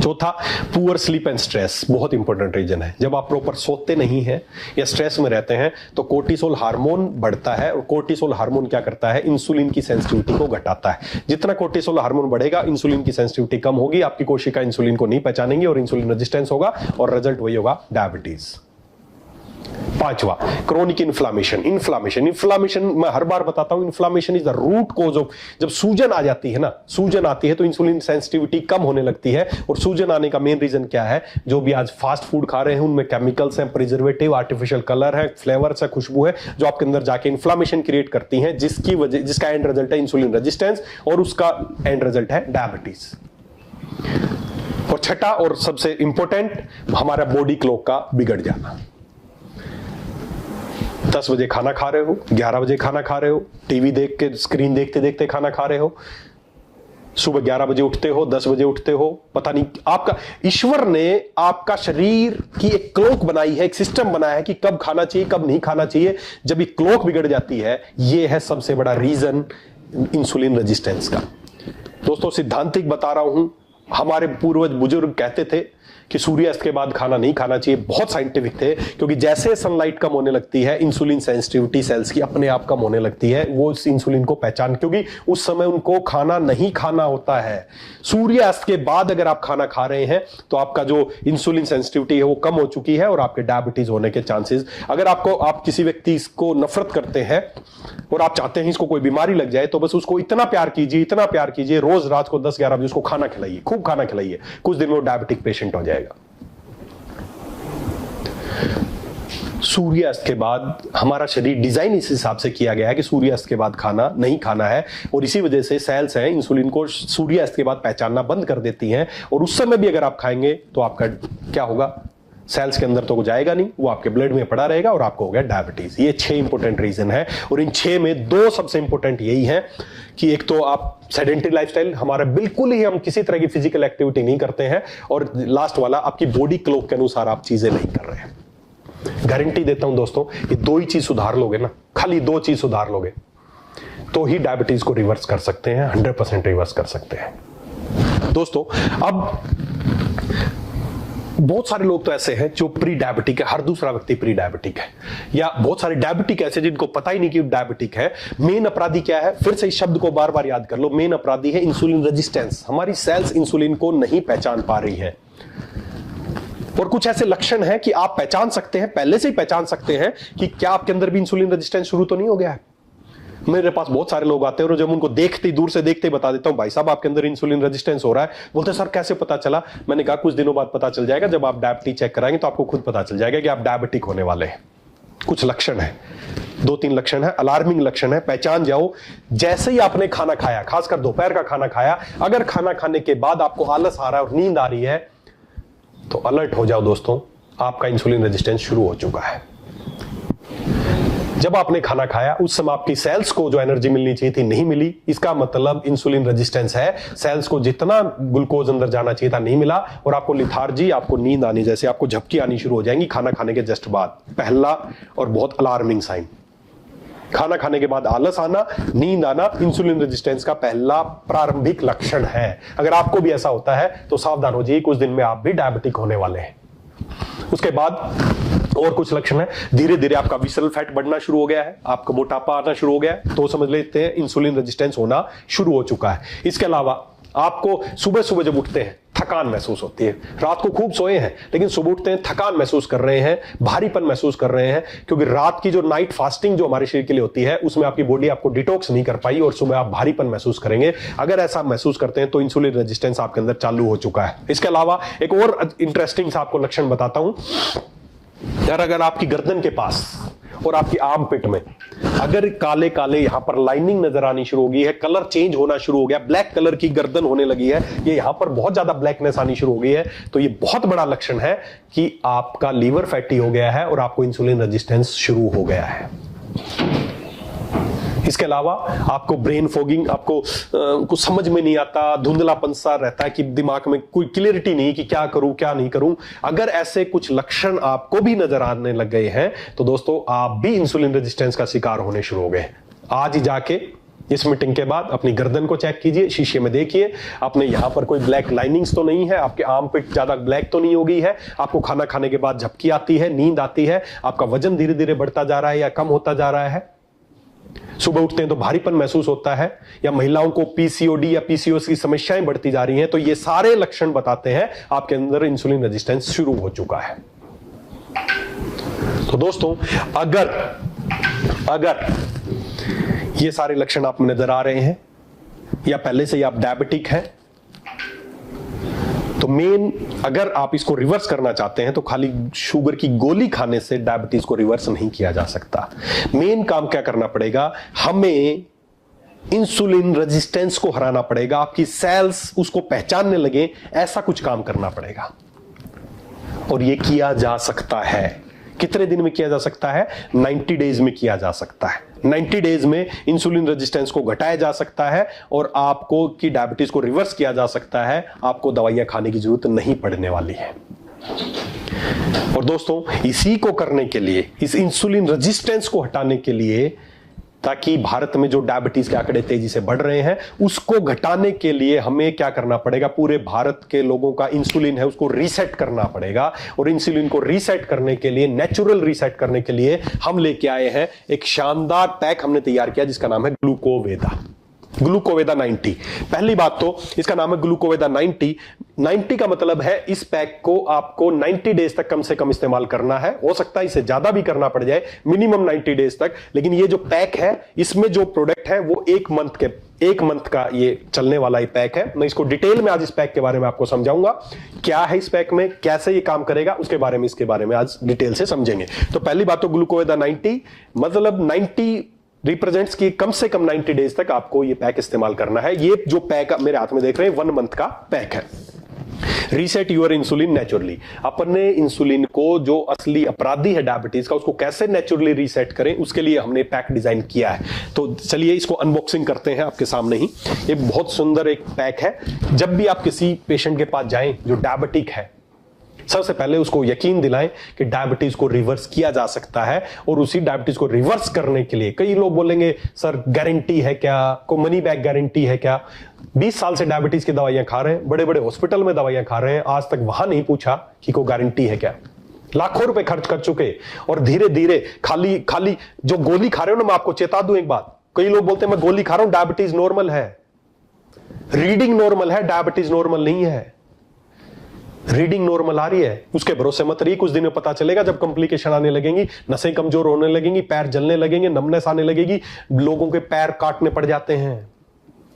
Speaker 1: चौथा, पुअर स्लीप एंड स्ट्रेस, बहुत इंपॉर्टेंट रीजन है। जब आप प्रॉपर सोते नहीं हैं या स्ट्रेस में रहते हैं तो कोर्टिसोल हार्मोन बढ़ता है, और कोर्टिसोल हार्मोन क्या करता है, इंसुलिन की सेंसिटिविटी को घटाता है। जितना कोर्टिसोल हार्मोन बढ़ेगा, इंसुलिन की सेंसिटिविटी कम होगी, आपकी कोशिका इंसुलिन को नहीं पहचानेंगी और इंसुलिन रेजिस्टेंस होगा, और रिजल्ट वही होगा, डायबिटीज। पांचवा, क्रोनिक इन्फ्लामेशन। इन्फ्लामेशन मैं हर बार बताता हूं, inflammation is the root cause of, जब सूजन आ जाती है ना, सूजन आती है तो इंसुलिन सेंसिटिविटी कम होने लगती है। और सूजन आने का मेन रीजन क्या है, जो भी आज फास्ट फूड खा रहे हैं उनमें केमिकल्स हैं, प्रिजर्वेटिव, आर्टिफिशियल कलर है, फ्लेवर्स है, खुशबू है, जो आपके अंदर जाके इन्फ्लामेशन क्रिएट करती हैं, जिसका एंड रिजल्ट है इंसुलिन रेजिस्टेंस, और उसका एंड रिजल्ट है डायबिटीज। और छठा और सबसे इंपॉर्टेंट, हमारा बॉडी क्लॉक का बिगड़ जाना। 10 बजे खाना खा रहे हो, 11 बजे खाना खा रहे हो, टीवी देख के, स्क्रीन देखते देखते खाना खा रहे हो, सुबह 11 बजे उठते हो, 10 बजे उठते हो, पता नहीं, आपका ईश्वर ने आपका शरीर की एक क्लॉक बनाई है, एक सिस्टम बनाया है कि कब खाना चाहिए, कब नहीं खाना चाहिए। जब ये क्लॉक बिगड़ जाती है, ये है सबसे बड़ा रीजन इंसुलिन रेजिस्टेंस का। दोस्तों, सिद्धांतिक बता रहा हूं, हमारे पूर्वज बुजुर्ग कहते थे कि सूर्यास्त के बाद खाना नहीं खाना चाहिए, बहुत साइंटिफिक थे, क्योंकि जैसे सनलाइट कम होने लगती है, इंसुलिन सेंसिटिविटी सेल्स की अपने आप कम होने लगती है, वो इस इंसुलिन को पहचान, क्योंकि उस समय उनको खाना नहीं खाना होता है। सूर्यास्त के बाद अगर आप खाना खा रहे हैं तो आपका जो इंसुलिन सेंसिटिविटी है वो कम हो चुकी है, और आपके डायबिटीज होने के चांसेस, अगर आप किसी व्यक्ति को नफरत करते हैं और आप चाहते हैं इसको कोई बीमारी लग जाए, तो बस उसको इतना प्यार कीजिए, रोज रात को 10-11 बजे उसको खाना खिलाइए, खूब खाना खिलाइए, कुछ दिन वो डायबिटिक पेशेंट हो जाएगा। सूर्यास्त के बाद हमारा शरीर डिजाइन इस हिसाब से किया गया है कि सूर्यास्त के बाद खाना नहीं खाना है, और इसी वजह से सेल्स हैं इंसुलिन को सूर्यास्त के बाद पहचानना बंद कर देती हैं, और उस समय भी अगर आप खाएंगे तो आपका क्या होगा, सेल्स के अंदर तो जाएगा नहीं, वो आपके ब्लड में पड़ा रहेगा और आपको हो गया डायबिटीज। ये 6 इंपॉर्टेंट रीजन है, और इन 6 में 2 सबसे इंपॉर्टेंट यही है कि एक तो आप सेडेंटरी लाइफस्टाइल, हमारा बिल्कुल ही हम किसी तरह की फिजिकल एक्टिविटी नहीं करते हैं, और लास्ट वाला आपकी बॉडी क्लॉक के अनुसार आप चीजें नहीं कर रहे हैं। गारंटी देता हूं दोस्तों, ये 2 ही चीज सुधार लोगे ना, खाली 2 चीज सुधार लोगे तो ही डायबिटीज को रिवर्स कर सकते हैं, 100% रिवर्स कर सकते हैं। दोस्तों, अब बहुत सारे लोग तो ऐसे हैं जो प्री डायबिटिक है, हर दूसरा व्यक्ति प्री डायबिटिक है, या बहुत सारे डायबिटिक ऐसे जिनको पता ही नहीं कि डायबिटिक है। मेन अपराधी क्या है, फिर से इस शब्द को बार बार याद कर लो, मेन अपराधी है इंसुलिन रेजिस्टेंस। हमारी सेल्स इंसुलिन को नहीं पहचान पा रही है, और कुछ ऐसे लक्षण हैं कि आप पहचान सकते हैं, पहले से ही पहचान सकते हैं कि क्या आपके अंदर भी इंसुलिन रेजिस्टेंस शुरू तो नहीं हो गया है। मेरे पास बहुत सारे लोग आते हैं और जब उनको देखते ही, दूर से देखते ही बता देता हूं, भाई साहब आपके अंदर इंसुलिन रेजिस्टेंस हो रहा है। बोलते हैं सर कैसे पता चला? मैंने कहा कुछ दिनों बाद पता चल जाएगा, जब आप डायबिटीज चेक कराएंगे तो आपको खुद पता चल जाएगा कि आप डायबिटिक होने वाले हैं। कुछ लक्षण है, 2-3 लक्षण है, अलार्मिंग लक्षण है, पहचान जाओ। जैसे ही आपने खाना खाया, खासकर दोपहर का खाना खाया, अगर खाना खाने के बाद आपको आलस आ रहा है और नींद आ रही है तो अलर्ट हो जाओ दोस्तों, आपका इंसुलिन रेजिस्टेंस शुरू हो चुका है। जब आपने खाना खाया उस समय आपकी सेल्स को जो एनर्जी मिलनी चाहिए थी नहीं मिली, इसका मतलब इंसुलिन रेजिस्टेंस है। सेल्स को जितना ग्लूकोज अंदर जाना चाहिए था नहीं मिला और आपको लिथार्जी, आपको नींद आनी, जैसे आपको झपकी आनी शुरू हो जाएंगी खाना खाने के जस्ट बाद। पहला और बहुत अलार्मिंग साइन, खाना खाने के बाद आलस आना, नींद आना इंसुलिन रेजिस्टेंस का पहला प्रारंभिक लक्षण है। अगर आपको भी ऐसा होता है तो सावधान हो जाइए, कुछ दिन में आप भी डायबिटिक होने वाले हैं। उसके बाद और कुछ लक्षण है, धीरे धीरे आपका विसरल फैट बढ़ना शुरू हो गया है, आपका मोटापा आना शुरू हो गया है, तो समझ लेते हैं इंसुलिन रेजिस्टेंस होना शुरू हो चुका है। इसके अलावा आपको सुबह सुबह जब उठते हैं थकान महसूस होती है, रात को खूब सोए हैं लेकिन सुबह उठते हैं थकान महसूस कर रहे हैं, भारीपन महसूस कर रहे हैं, क्योंकि रात की जो नाइट फास्टिंग जो हमारे शरीर के लिए होती है उसमें आपकी बॉडी आपको डिटॉक्स नहीं कर पाई और सुबह आप भारीपन महसूस करेंगे। अगर ऐसा महसूस करते हैं तो इंसुलिन रेजिस्टेंस आपके अंदर चालू हो चुका है। इसके अलावा एक और इंटरेस्टिंग सा आपको लक्षण बताता हूं यार, अगर आपकी गर्दन के पास और आपकी आर्म पिट में अगर काले काले यहां पर लाइनिंग नजर आनी शुरू हो गई है, कलर चेंज होना शुरू हो गया, ब्लैक कलर की गर्दन होने लगी है, ये यहां पर बहुत ज्यादा ब्लैकनेस आनी शुरू हो गई है, तो ये बहुत बड़ा लक्षण है कि आपका लीवर फैटी हो गया है और आपको इंसुलिन रेजिस्टेंस शुरू हो गया है। इसके अलावा आपको ब्रेन फॉगिंग, आपको कुछ समझ में नहीं आता, धुंधलापन सा रहता है कि दिमाग में कोई क्लियरिटी नहीं कि क्या करूं क्या नहीं करूं। अगर ऐसे कुछ लक्षण आपको भी नजर आने लग गए हैं तो दोस्तों आप भी इंसुलिन रेजिस्टेंस का शिकार होने शुरू हो गए। आज ही जाके इस मीटिंग के बाद अपनी गर्दन को चेक कीजिए, शीशे में देखिए, अपने यहां पर कोई ब्लैक लाइनिंग्स तो नहीं है, आपके आर्म पिट ज्यादा ब्लैक तो नहीं हो गई है, आपको खाना खाने के बाद झपकी आती है, नींद आती है, आपका वजन धीरे धीरे बढ़ता जा रहा है या कम होता जा रहा है, सुबह उठते हैं तो भारीपन महसूस होता है, या महिलाओं को पीसीओडी या पीसीओएस की समस्याएं बढ़ती जा रही हैं, तो ये सारे लक्षण बताते हैं आपके अंदर इंसुलिन रेजिस्टेंस शुरू हो चुका है। तो दोस्तों अगर ये सारे लक्षण आप में नजर आ रहे हैं या पहले से ही आप डायबिटिक हैं, तो मेन अगर आप इसको रिवर्स करना चाहते हैं तो खाली शुगर की गोली खाने से डायबिटीज को रिवर्स नहीं किया जा सकता। मेन काम क्या करना पड़ेगा, हमें इंसुलिन रेजिस्टेंस को हराना पड़ेगा, आपकी सेल्स उसको पहचानने लगे, ऐसा कुछ काम करना पड़ेगा और यह किया जा सकता है। कितने दिन में किया जा सकता है? 90 डेज में किया जा सकता है। 90 डेज में इंसुलिन रेजिस्टेंस को घटाया जा सकता है और आपको की डायबिटीज को रिवर्स किया जा सकता है, आपको दवाइयां खाने की जरूरत नहीं पड़ने वाली है। और दोस्तों इसी को करने के लिए, इस इंसुलिन रेजिस्टेंस को हटाने के लिए, ताकि भारत में जो डायबिटीज के आंकड़े तेजी से बढ़ रहे हैं उसको घटाने के लिए हमें क्या करना पड़ेगा, पूरे भारत के लोगों का इंसुलिन है उसको रीसेट करना पड़ेगा। और इंसुलिन को रीसेट करने के लिए, नेचुरल रीसेट करने के लिए हम लेके आए हैं एक शानदार पैक हमने तैयार किया जिसका नाम है ग्लूकोवेदा। ग्लूकोवेदा 90। पहली बात तो इसका नाम है ग्लूकोवेदा 90। 90 का मतलब है इस पैक को आपको 90 डेज तक कम से कम इस्तेमाल करना है, हो सकता है इसे ज्यादा भी करना पड़ जाए, मिनिमम 90 डेज तक। लेकिन ये जो पैक है इसमें जो प्रोडक्ट है वो एक मंथ का ये चलने वाला ये पैक है। मैं इसको डिटेल में आज इस पैक के बारे में आपको समझाऊंगा, क्या है इस पैक में, कैसे ये काम करेगा, उसके बारे में इसके बारे में आज डिटेल से समझेंगे। तो पहली बात तो ग्लूकोवेदा 90 मतलब 90 रिप्रेजेंट्स की कम से कम 90 डेज तक आपको ये पैक इस्तेमाल करना है। ये जो पैक मेरे हाथ में देख रहे हैं 1 मंथ का पैक है। Reset your insulin naturally. अपने इंसुलिन को, जो असली अपराधी है डायबिटीज का, उसको कैसे नेचुरली रीसेट करें उसके लिए हमने पैक डिजाइन किया है। तो चलिए इसको अनबॉक्सिंग करते हैं आपके सामने ही। ये बहुत सुंदर एक पैक है। जब भी आप किसी पेशेंट के पास जाएं जो डायबिटिक है, सबसे पहले उसको यकीन दिलाएं कि डायबिटीज को रिवर्स किया जा सकता है। और उसी डायबिटीज को रिवर्स करने के लिए कई लोग बोलेंगे सर गारंटी है क्या, कोई मनी बैक गारंटी है क्या? 20 साल से डायबिटीज की दवाइयां खा रहे हैं, बड़े बड़े हॉस्पिटल में दवाइयां खा रहे हैं, आज तक वहां नहीं पूछा कि कोई गारंटी है क्या। लाखों रुपए खर्च कर चुके और धीरे धीरे खाली जो गोली खा रहे हो ना, मैं आपको चेता दूं एक बात, कई लोग बोलते हैं मैं गोली खा रहा हूं, डायबिटीज नॉर्मल है, रीडिंग नॉर्मल है, डायबिटीज नॉर्मल नहीं है। रीडिंग नॉर्मल आ रही है, उसके भरोसे मत रही, कुछ दिन में पता चलेगा जब कॉम्प्लिकेशन आने लगेंगी, नसें कमजोर होने लगेंगी, पैर जलने लगेंगे, नमनेस आने लगेगी, लोगों के पैर काटने पड़ जाते हैं,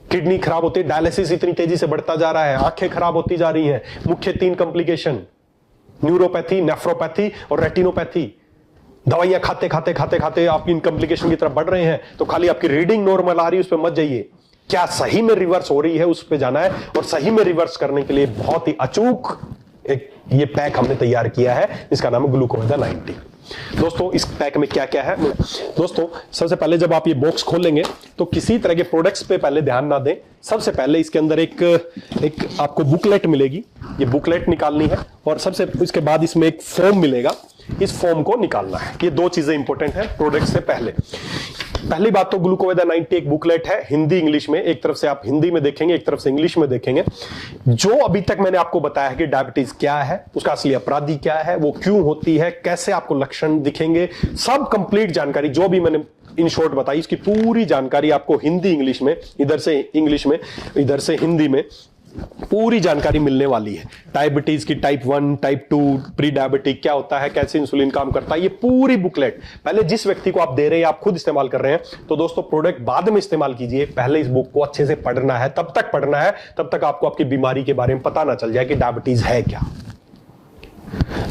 Speaker 1: किडनी खराब होती है, डायलिसिस इतनी तेजी से बढ़ता जा रहा है, आंखें खराब होती जा रही हैं। मुख्य 3 कॉम्प्लिकेशन, न्यूरोपैथी, नेफ्रोपैथी और रेटिनोपैथी। दवाइयां खाते आप इन कॉम्प्लिकेशन की तरफ बढ़ रहे हैं। तो खाली आपकी रीडिंग नॉर्मल आ रही है उस पर मत जाइए, क्या सही में रिवर्स हो रही है उस पर जाना है। और सही में रिवर्स करने के लिए बहुत ही अचूक एक ये पैक हमने तैयार किया है, इसका नाम है ग्लूकोवेदा 90। दोस्तों इस पैक में क्या क्या है दोस्तों, सबसे पहले जब आप ये बॉक्स खोलेंगे तो किसी तरह के प्रोडक्ट्स पे पहले ध्यान ना दें। सबसे पहले इसके अंदर एक आपको बुकलेट मिलेगी, ये बुकलेट निकालनी है, और सबसे इसके बाद इसमें एक फॉर्म मिलेगा, इस फॉर्म को निकालना है। ये दो चीजें इंपॉर्टेंट है प्रोडक्ट से पहले। पहली बात तो ग्लूकोवेदा 90 एक बुकलेट है हिंदी इंग्लिश में, एक तरफ से आप हिंदी में देखेंगे, एक तरफ से इंग्लिश में देखेंगे। जो अभी तक मैंने आपको बताया है कि डायबिटीज क्या है, उसका असली अपराधी क्या है, वो क्यों होती है, कैसे आपको लक्षण दिखेंगे, सब कंप्लीट जानकारी जो भी मैंने इन शॉर्ट बताई, इसकी पूरी जानकारी आपको हिंदी इंग्लिश में, इधर से इंग्लिश में, इधर से हिंदी में पूरी जानकारी मिलने वाली है। डायबिटीज की टाइप 1, टाइप 2, प्री डायबिटिक क्या होता है, कैसे इंसुलिन काम करता है, ये पूरी बुकलेट पहले जिस व्यक्ति को आप दे रहे हैं, आप खुद इस्तेमाल कर रहे हैं, तो दोस्तों प्रोडक्ट बाद में इस्तेमाल कीजिए, पहले इस बुक को अच्छे से पढ़ना है। तब तक पढ़ना है तब तक आपको आपकी बीमारी के बारे में पता ना चल जाए कि डायबिटीज है क्या।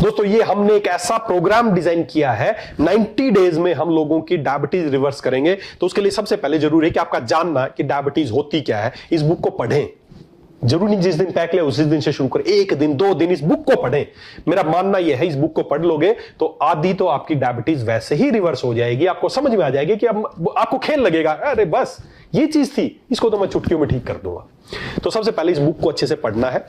Speaker 1: दोस्तों ये हमने एक ऐसा प्रोग्राम डिजाइन किया है, 90 डेज में हम लोगों की डायबिटीज रिवर्स करेंगे। तो उसके लिए सबसे पहले जरूरी है कि आपका जानना कि डायबिटीज होती क्या है। इस बुक को पढ़ें, जरूरी नहीं जिस दिन पैक ले उसी दिन से शुरू करें, 1 दिन 2 दिन इस बुक को पढ़ें। मेरा मानना यह है इस बुक को पढ़ लोगे तो आधी तो आपकी डायबिटीज वैसे ही रिवर्स हो जाएगी। आपको समझ में आ जाएगी कि अब आपको खेल लगेगा, अरे बस ये चीज थी, इसको तो मैं चुटकियों में ठीक कर दूंगा। तो सबसे पहले इस बुक को अच्छे से पढ़ना है।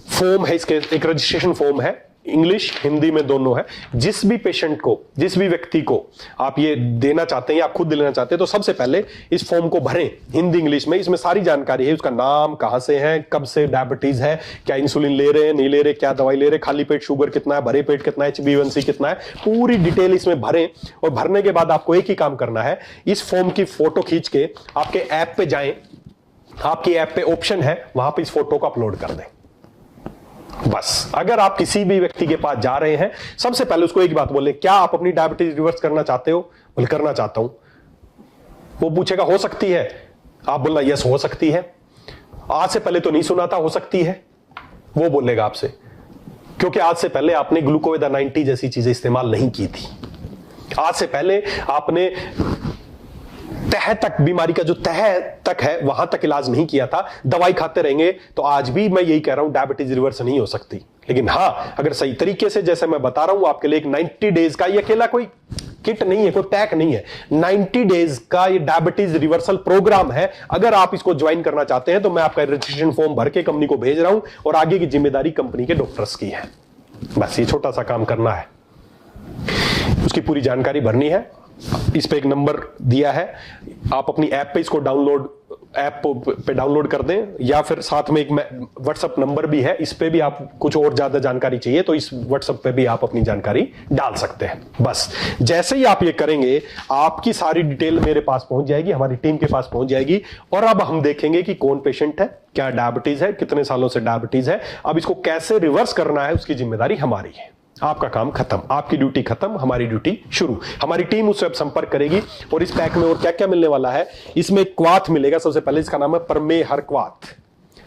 Speaker 1: फॉर्म है इसके, एक रजिस्ट्रेशन फॉर्म है, इंग्लिश हिंदी में दोनों है। जिस भी पेशेंट को, जिस भी व्यक्ति को आप ये देना चाहते हैं या आप खुद लेना चाहते हैं, तो सबसे पहले इस फॉर्म को भरें हिंदी इंग्लिश में। इसमें सारी जानकारी है, उसका नाम, कहां से है, कब से डायबिटीज है, क्या इंसुलिन ले रहे हैं, नहीं ले रहे, क्या दवाई ले रहे, खाली पेट शुगर कितना है, भरे पेट कितना है, HbA1c कितना है, पूरी डिटेल इसमें भरें। और भरने के बाद आपको एक ही काम करना है, इस फॉर्म की फोटो खींच के आपके ऐप पे जाएं, आपकी ऐप पे ऑप्शन है, वहां पे इस फोटो को अपलोड कर दें। बस अगर आप किसी भी व्यक्ति के पास जा रहे हैं, सबसे पहले उसको एक बात बोले, क्या आप अपनी डायबिटीज रिवर्स करना चाहते हो? बोले करना चाहता हूं। वो पूछेगा हो सकती है, आप बोलना यस हो सकती है। आज से पहले तो नहीं सुना था, हो सकती है, वो बोलेगा आपसे, क्योंकि आज से पहले आपने ग्लूकोवेदा 90 जैसी चीजें इस्तेमाल नहीं की थी। आज से पहले आपने तह तक, बीमारी का जो तह तक है वहां तक इलाज नहीं किया था, दवाई खाते रहेंगे तो आज भी मैं यही कह रहा हूं डायबिटीज रिवर्स नहीं हो सकती। लेकिन हां, अगर सही तरीके से जैसे मैं बता रहा हूं आपके लिए, एक 90 डेज का, ये अकेला कोई किट नहीं है, कोई पैक नहीं है, 90 डेज का ये डायबिटीज रिवर्सल प्रोग्राम है। अगर आप इसको ज्वाइन करना चाहते हैं तो मैं आपका रजिस्ट्रेशन फॉर्म भर के कंपनी को भेज रहा हूं, और आगे की जिम्मेदारी कंपनी के डॉक्टर्स की है। बस ये छोटा सा काम करना है, उसकी पूरी जानकारी भरनी है। इस पे एक नंबर दिया है, आप अपनी ऐप पे इसको डाउनलोड, ऐप पे डाउनलोड कर दें, या फिर साथ में एक व्हाट्सएप नंबर भी है, इस पे भी आप कुछ और ज्यादा जानकारी चाहिए तो इस व्हाट्सएप पे भी आप अपनी जानकारी डाल सकते हैं। बस जैसे ही आप ये करेंगे, आपकी सारी डिटेल मेरे पास पहुंच जाएगी, हमारी टीम के पास पहुंच जाएगी, और अब हम देखेंगे कि कौन पेशेंट है, क्या डायबिटीज है, कितने सालों से डायबिटीज है, अब इसको कैसे रिवर्स करना है, उसकी जिम्मेदारी हमारी है। आपका काम खत्म, आपकी ड्यूटी खत्म, हमारी ड्यूटी शुरू। हमारी टीम उससे अब संपर्क करेगी। और इस पैक में और क्या क्या मिलने वाला है, इसमें क्वाथ मिलेगा। सबसे पहले इसका नाम है परमेहर क्वाथ,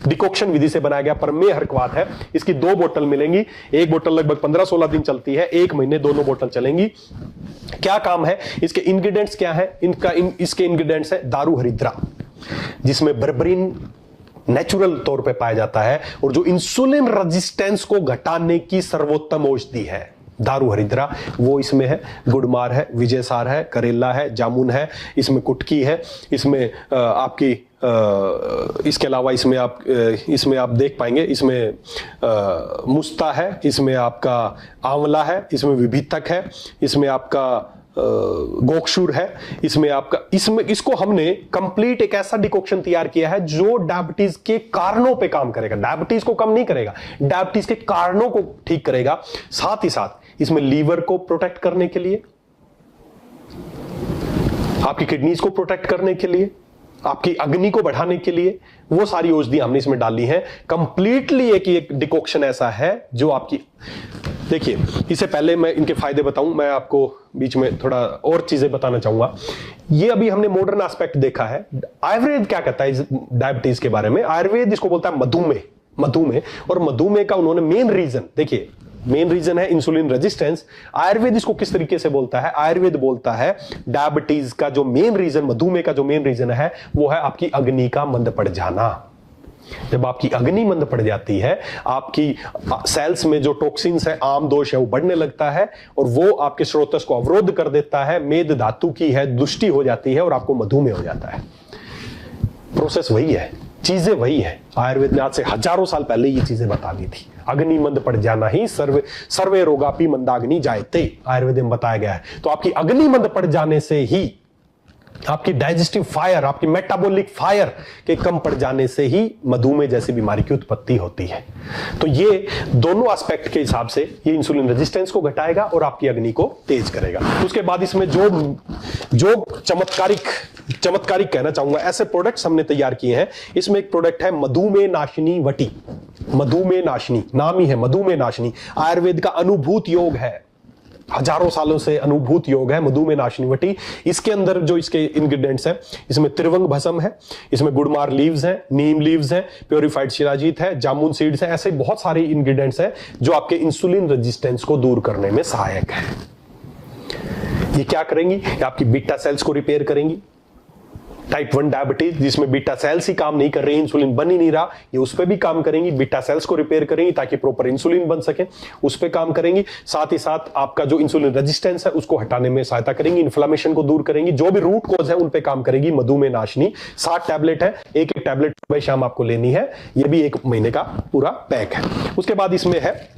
Speaker 1: डिकॉक्शन विधि से बनाया गया परमेहर क्वाथ है। इसकी 2 बोतल मिलेंगी, एक बोतल लगभग 15-16 दिन चलती है, 1 महीने दोनों बोतल चलेंगी। क्या काम है इसके, इंग्रेडिएंट्स क्या है इसके इंग्रेडिएंट्स है दारू हरिद्रा, जिसमें बर्बरीन नेचुरल तौर पे पाया जाता है, और जो इंसुलिन रेजिस्टेंस को घटाने की सर्वोत्तम औषधि है दारू हरिद्रा, वो इसमें है। गुड़मार है, विजयसार है, करेला है, जामुन है, इसमें कुटकी है, इसमें आपकी इसके अलावा इसमें आप देख पाएंगे, इसमें मुस्ता है, इसमें आपका आंवला है, इसमें विभितक है, इसमें आपका गोक्षूर है, इसमें आपका, इसमें इसको हमने कंप्लीट एक ऐसा डिकॉक्शन तैयार किया है जो डायबिटीज के कारणों पे काम करेगा। डायबिटीज को कम नहीं करेगा, डायबिटीज के कारणों को ठीक करेगा। साथ ही साथ इसमें लीवर को प्रोटेक्ट करने के लिए, आपकी किडनीज को प्रोटेक्ट करने के लिए, आपकी अग्नि को बढ़ाने के लिए, वो सारी औषधि हमने इसमें डाली है। कंप्लीटली एक डिकॉक्शन ऐसा है जो आपकी, देखिए इससे पहले मैं इनके फायदे बताऊं, मैं आपको बीच में थोड़ा और चीजें बताना चाहूंगा। ये अभी हमने मॉडर्न एस्पेक्ट देखा है। आयुर्वेद क्या कहता है इस डायबिटीज के बारे में? आयुर्वेद इसको बोलता है मधुमेह, और मधुमेह का उन्होंने मेन रीजन, देखिए मेन रीजन है इंसुलिन रेजिस्टेंस। आयुर्वेद इसको किस तरीके से बोलता है? आयुर्वेद बोलता है डायबिटीज का जो मेन रीजन, मधुमेह का जो मेन रीजन है, वो है आपकी अग्नि का मंद पड़ जाना। जब आपकी अग्नि मंद पड़ जाती है, आपकी सेल्स में जो टॉक्सिन्स है, आम दोष है, वो बढ़ने लगता है और वो आपके स्रोतस को अवरोध कर देता है, मेद धातु की है दुष्टि हो जाती है और आपको मधुमेह हो जाता है। प्रोसेस वही है, चीजें वही है। आयुर्वेद ने आज से हजारों साल पहले ये चीजें बता दी थी। अग्नि मंद पड़ जाना ही सर्वे रोगापि मंदाग्नि जायते, आयुर्वेद में बताया गया है। तो आपकी अग्नि मंद पड़ जाने से ही, आपकी डाइजेस्टिव फायर, आपकी मेटाबॉलिक फायर के कम पड़ जाने से ही मधुमेह जैसी बीमारी की उत्पत्ति होती है। तो ये दोनों एस्पेक्ट के हिसाब से ये इंसुलिन रेजिस्टेंस को घटाएगा और आपकी अग्नि को तेज करेगा। उसके बाद इसमें जो चमत्कारिक कहना चाहूंगा, ऐसे प्रोडक्ट्स हमने तैयार किए हैं। इसमें एक प्रोडक्ट है मधुमेह नाशिनी वटी। मधुमेह नाशिनी नाम ही है, मधुमेह नाशिनी आयुर्वेद का अनुभूत योग है, हजारों सालों से अनुभूत योग है मधुमेह नाशिनी वटी। इसके अंदर जो इसके इंग्रेडिएंट्स हैं, इसमें त्रिवंग भस्म है, इसमें गुड़मार लीव्स हैं, नीम लीव्स हैं, प्योरीफाइड शिलाजीत है, जामुन सीड्स है, ऐसे बहुत सारे इंग्रेडिएंट्स हैं जो आपके इंसुलिन रेजिस्टेंस को दूर करने में सहायक है। ये क्या करेंगी? ये आपकी बीटा सेल्स को रिपेयर करेंगी। टाइप 1 डायबिटीज जिसमें बीटा सेल्स ही काम नहीं कर रही, इंसुलिन बन ही नहीं रहा, ये उस पर भी काम करेंगी। बीटा सेल्स को रिपेयर करेंगी ताकि प्रॉपर इंसुलिन बन सके, उस पर काम करेंगी। साथ ही साथ आपका जो इंसुलिन रेजिस्टेंस है उसको हटाने में सहायता करेंगी, इन्फ्लेमेशन को दूर करेंगी, जो भी रूट कॉज है उन पे काम करेगी। मधुमेह नाशिनी 60 टैबलेट है, एक टैबलेट सुबह शाम आपको लेनी है। ये भी 1 महीने का पूरा पैक है। उसके बाद इसमें है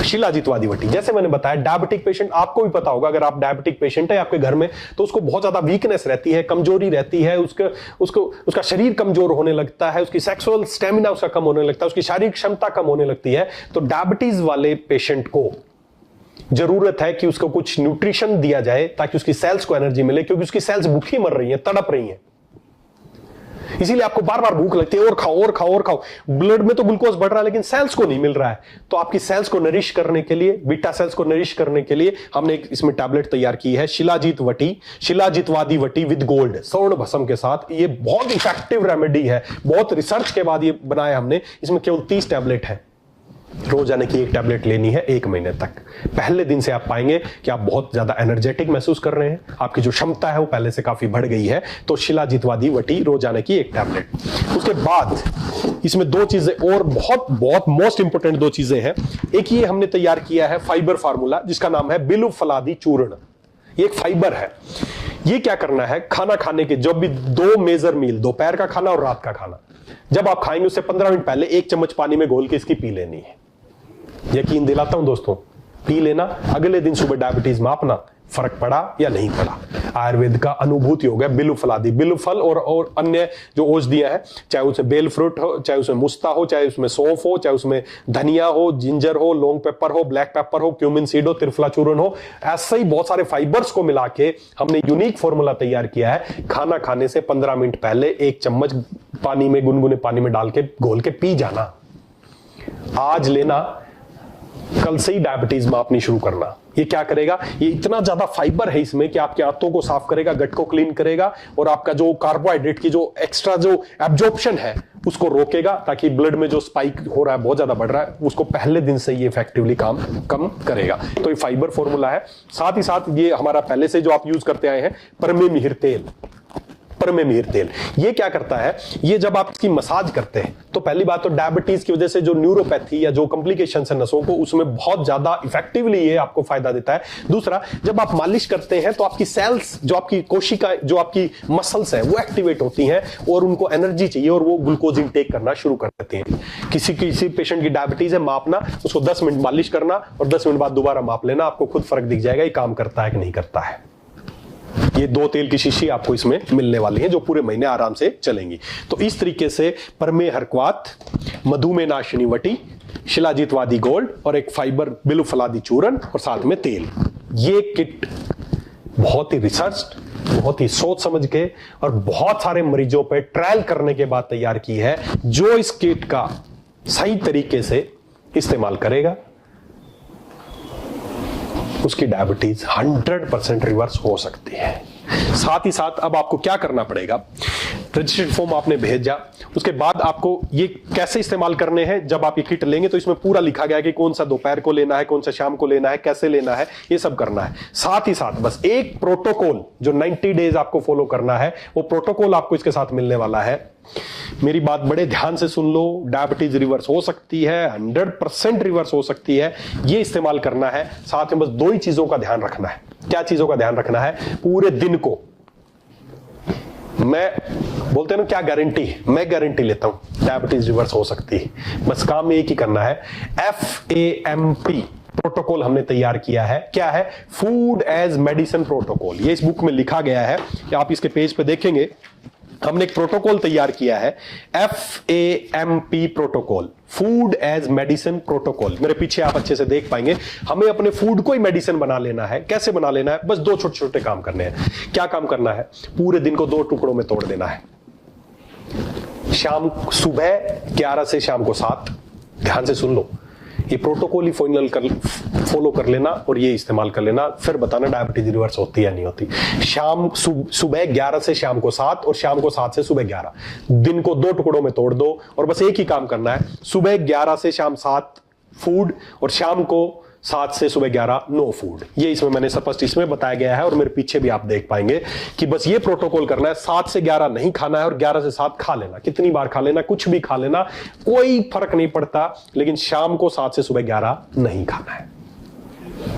Speaker 1: शिलाजीतवादी वटी। जैसे मैंने बताया, डायबिटिक पेशेंट, आपको भी पता होगा अगर आप डायबिटिक पेशेंट है आपके घर में, तो उसको बहुत ज्यादा वीकनेस रहती है, कमजोरी रहती है, उसका शरीर कमजोर होने लगता है, उसकी सेक्सुअल स्टेमिना उसका कम होने लगता है, उसकी शारीरिक क्षमता कम होने लगती है। तो डायबिटीज वाले पेशेंट को जरूरत है कि उसको कुछ न्यूट्रिशन दिया जाए ताकि उसकी सेल्स को एनर्जी मिले, क्योंकि उसकी सेल्स भूखी मर रही है, तड़प रही है। इसीलिए आपको बार बार भूख लगती है, और खाओ और खाओ और खाओ। ब्लड में तो ग्लूकोज बढ़ रहा है लेकिन सेल्स को नहीं मिल रहा है। तो आपकी सेल्स को नरिश करने के लिए, बीटा सेल्स को नरिश करने के लिए हमने एक इसमें टैबलेट तैयार की है, शिलाजीत वटी, शिलाजीतवादी वटी विद गोल्ड, स्वर्ण भस्म के साथ। ये बहुत इफेक्टिव रेमेडी है, बहुत रिसर्च के बाद ये बनाया हमने। इसमें केवल 30 टैबलेट है, रोजाना की 1 टैबलेट लेनी है 1 महीने तक। पहले दिन से आप पाएंगे कि आप बहुत ज्यादा एनर्जेटिक महसूस कर रहे हैं, आपकी जो क्षमता है वो पहले से काफी बढ़ गई है। तो शिलाजीतवादी वटी रोजाना की 1 टैबलेट। उसके बाद इसमें 2 चीजें और बहुत मोस्ट इंपोर्टेंट 2 चीजें हैं। एक ये हमने तैयार किया है फाइबर फार्मूला, जिसका नाम है बिलु फलादी चूर्ण। ये एक फाइबर है। ये क्या करना है, खाना खाने के जब भी 2 मेजर मील, दोपहर का खाना और रात का खाना, जब आप खाएंगे उससे 15 मिनट पहले 1 चम्मच पानी में घोल के इसकी पी लेनी है। यकीन दिलाता हूं दोस्तों, पी लेना, अगले दिन सुबह डायबिटीज मापना, फर्क पड़ा या नहीं पड़ा। आयुर्वेद का अनुभूत योग है बिलु फलादी। बिलु फल और अन्य जो औषधियां हैं, चाहे उसमें बेल फ्रूट हो, चाहे उसमें मुस्ता हो, चाहे उसमें सौंफ हो, चाहे उसमें धनिया हो, जिंजर हो, लॉन्ग पेपर हो, ब्लैक पेपर हो, क्यूमिन सीड हो, त्रिफला चूर्ण हो, ऐसे ही बहुत सारे फाइबर्स को मिला के हमने यूनिक फॉर्मूला तैयार किया है। खाना खाने से 15 मिनट पहले 1 चम्मच पानी में, गुनगुने पानी में डाल के घोल के पी जाना। आज लेना, कल से ही डायबिटीज मापनी शुरू करना। ये क्या करेगा, ये इतना ज्यादा फाइबर है इसमें कि आपके आंतों को साफ करेगा, गट को क्लीन करेगा और आपका जो कार्बोहाइड्रेट की जो एक्स्ट्रा जो एब्जॉर्प्शन है उसको रोकेगा, ताकि ब्लड में जो स्पाइक हो रहा है, बहुत ज्यादा बढ़ रहा है, उसको पहले दिन से ये इफेक्टिवली कम करेगा। तो ये फाइबर फॉर्मूला है। साथ ही साथ ये हमारा पहले से जो आप यूज करते आए हैं परमेमिहिर तेल, परमेमिहिर तेल, ये क्या करता है, ये जब आप इसकी मसाज करते हैं तो पहली बात तो डायबिटीज की वजह से जो न्यूरोपैथी या जो कॉम्प्लिकेशन है नसों को, उसमें बहुत ज्यादा इफेक्टिवली ये आपको फायदा देता है। दूसरा, जब आप मालिश करते हैं तो आपकी सेल्स, जो आपकी कोशिका, जो आपकी मसल्स है, वो एक्टिवेट होती हैं और उनको एनर्जी चाहिए और वो ग्लूकोज इनटेक करना शुरू कर देते हैं। किसी पेशेंट की डायबिटीज है, मापना, उसको 10 मिनट मालिश करना और 10 मिनट बाद दोबारा माप लेना, आपको खुद फर्क दिख जाएगा ये काम करता है कि नहीं करता है। ये 2 तेल की शीशी आपको इसमें मिलने वाली है जो पूरे महीने आराम से चलेंगी। तो इस तरीके से परमेह हरक्वात, मधुमेह नाशिनी वटी, शिलाजीतवादी गोल्ड और एक फाइबर बिलु फलादी चूर्ण और साथ में तेल, ये किट बहुत ही रिसर्च, बहुत ही सोच समझ के और बहुत सारे मरीजों पे ट्रायल करने के बाद तैयार की है। जो इस किट का सही तरीके से इस्तेमाल करेगा उसकी डायबिटीज 100% रिवर्स हो सकती है। साथ ही साथ अब आपको क्या करना पड़ेगा, रजिस्ट्रेशन फॉर्म आपने भेजा, उसके बाद आपको ये कैसे इस्तेमाल करने हैं, जब आप ये किट लेंगे तो इसमें पूरा लिखा गया है कि कौन सा दोपहर को लेना है, कौन सा शाम को लेना है, कैसे लेना है, ये सब करना है। साथ ही साथ बस एक प्रोटोकॉल जो 90 डेज आपको फॉलो करना है, वो प्रोटोकॉल आपको इसके साथ मिलने वाला है। मेरी बात बड़े ध्यान से सुन लो, डायबिटीज रिवर्स हो सकती है, 100% रिवर्स हो सकती है, ये इस्तेमाल करना है। साथ में बस 2 ही चीजों का ध्यान रखना है। क्या चीजों का ध्यान रखना है? पूरे दिन को, मैं बोलते हैं ना क्या गारंटी, मैं गारंटी लेता हूं डायबिटीज रिवर्स हो सकती है। बस काम एक ही करना है, FAMP प्रोटोकॉल हमने तैयार किया है। क्या है? Food as medicine protocol. ये इस बुक में लिखा गया है कि आप इसके पेज पे देखेंगे, हमने एक प्रोटोकॉल तैयार किया है, FAMP protocol, food as medicine protocol. मेरे पीछे आप अच्छे से देख पाएंगे। हमें अपने फूड को ही मेडिसिन बना लेना है। कैसे बना लेना है? बस 2 छोटे छोटे काम करने हैं। क्या काम करना है? पूरे दिन को 2 टुकड़ों में तोड़ देना है। सुबह 11 से शाम को 7, ध्यान से सुन लो, ये प्रोटोकॉल ही फॉलो कर लेना और ये इस्तेमाल कर लेना, फिर बताना डायबिटीज रिवर्स होती है या नहीं होती। सुबह 11 से शाम को 7 और शाम को 7 से सुबह 11, दिन को 2 टुकड़ों में तोड़ दो और बस एक ही काम करना है, सुबह 11 से शाम 7 फूड और शाम को 7 से सुबह 11 नो फूड। ये इसमें मैंने स्पष्ट इसमें बताया गया है और मेरे पीछे भी आप देख पाएंगे कि बस ये प्रोटोकॉल करना है। 7 से 11 नहीं खाना है और 11 से 7 खा लेना। कितनी बार खा लेना, कुछ भी खा लेना, कोई फर्क नहीं पड़ता, लेकिन शाम को 7 से सुबह 11 नहीं खाना है।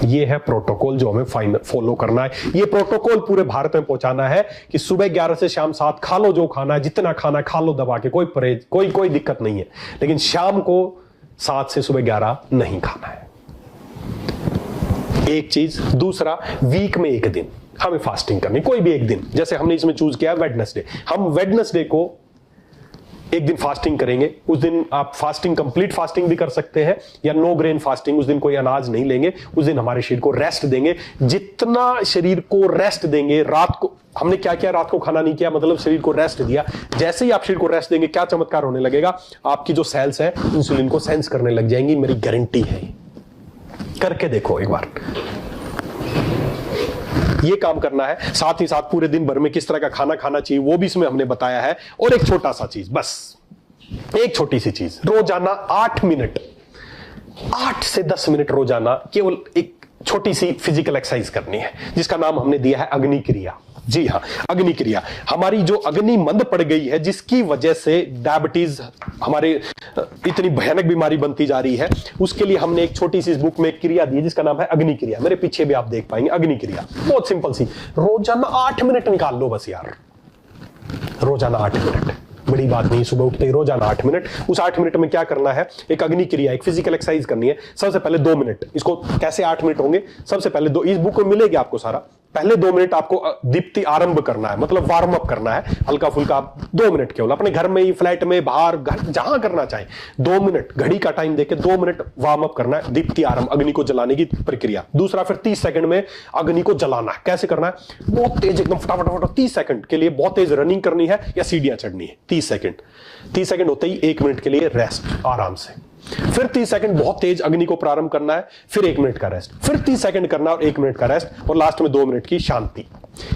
Speaker 1: ये है प्रोटोकॉल जो हमें फॉलो करना है। ये प्रोटोकॉल पूरे भारत में पहुंचाना है कि सुबह 11 से शाम 7 खा लो, जो खाना है, जितना खाना खा लो दबा के, कोई परहेज, कोई दिक्कत नहीं है, लेकिन शाम को 7 से सुबह 11 नहीं खाना है। एक चीज। दूसरा, वीक में एक दिन हमें फास्टिंग करनी, कोई भी एक दिन। जैसे हमने इसमें चूज किया वेडनेसडे, हम वेडनेसडे को एक दिन फास्टिंग करेंगे। उस दिन आप फास्टिंग, कंप्लीट फास्टिंग भी कर सकते हैं या नो ग्रेन फास्टिंग, उस दिन कोई अनाज नहीं लेंगे, उस दिन हमारे शरीर को रेस्ट देंगे। जितना शरीर को रेस्ट देंगे, रात को हमने क्या किया, रात को खाना नहीं किया, मतलब शरीर को रेस्ट दिया। जैसे ही आप शरीर को रेस्ट देंगे, क्या चमत्कार होने लगेगा, आपकी जो सेल्स है इंसुलिन को सेंस करने लग जाएंगी। मेरी गारंटी है, करके देखो एक बार। ये काम करना है। साथ ही साथ पूरे दिन भर में किस तरह का खाना खाना चाहिए वो भी इसमें हमने बताया है। और एक छोटा सा चीज, बस एक छोटी सी चीज, रोजाना 8 मिनट, 8 से 10 मिनट रोजाना केवल एक छोटी सी फिजिकल एक्सरसाइज करनी है, जिसका नाम हमने दिया है अग्नि क्रिया। जी हाँ, अग्नि क्रिया। हमारी जो अग्नि मंद पड़ गई है, जिसकी वजह से डायबिटीज हमारे इतनी भयानक बीमारी बनती जा रही है, उसके लिए हमने एक छोटी सी बुक में एक क्रिया दी है जिसका नाम है अग्नि क्रिया। मेरे पीछे भी आप देख पाएंगे अग्नि क्रिया, बहुत सिंपल सी। रोजाना 8 मिनट निकाल लो बस यार, रोजाना 8 मिनट, बड़ी बात नहीं। सुबह उठते ही रोजाना 8 मिनट। उस 8 मिनट में क्या करना है, एक अग्नि क्रिया, एक फिजिकल एक्सरसाइज करनी है। सबसे पहले 2 मिनट, इसको कैसे 8 मिनट होंगे, सबसे पहले इस बुक में मिलेगी आपको सारा। पहले 2 मिनट आपको दीप्ति आरंभ करना है, मतलब वार्म अप करना है, हल्का फुल्का 2 मिनट केवल, अपने घर में ही, फ्लैट में, बाहर, जहां करना चाहे 2 मिनट घड़ी का टाइम देके 2 मिनट वार्म अप करना है, दीप्ति आरंभ, अग्नि को जलाने की प्रक्रिया। दूसरा, फिर 30 सेकंड में अग्नि को जलाना है। कैसे करना है, बहुत तेज, एकदम फटाफट 30 सेकंड के लिए बहुत तेज रनिंग करनी है या सीढ़ियां चढ़नी है। 30 सेकंड होते ही 1 मिनट के लिए रेस्ट, आराम से। फिर 30 सेकंड बहुत तेज अग्नि को प्रारंभ करना है, फिर 1 मिनट का रेस्ट, फिर 30 सेकंड करना और 1 मिनट का रेस्ट, और लास्ट में 2 मिनट की शांति।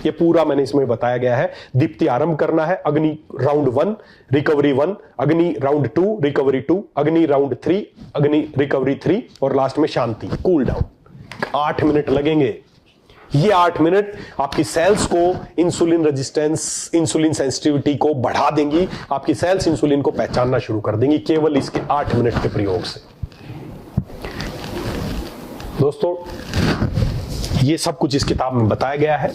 Speaker 1: ये पूरा मैंने इसमें बताया गया है। दीप्ति आरंभ करना है, अग्नि राउंड 1 रिकवरी 1, अग्नि राउंड 2 रिकवरी 2, अग्नि राउंड 3 अग्नि रिकवरी 3, और लास्ट में शांति, कूल डाउन। 8 मिनट लगेंगे। ये 8 मिनट आपकी सेल्स को इंसुलिन रेजिस्टेंस, इंसुलिन सेंसिटिविटी को बढ़ा देंगी। आपकी सेल्स इंसुलिन को पहचानना शुरू कर देंगी केवल इसके 8 मिनट के प्रयोग से। दोस्तों, ये सब कुछ इस किताब में बताया गया है,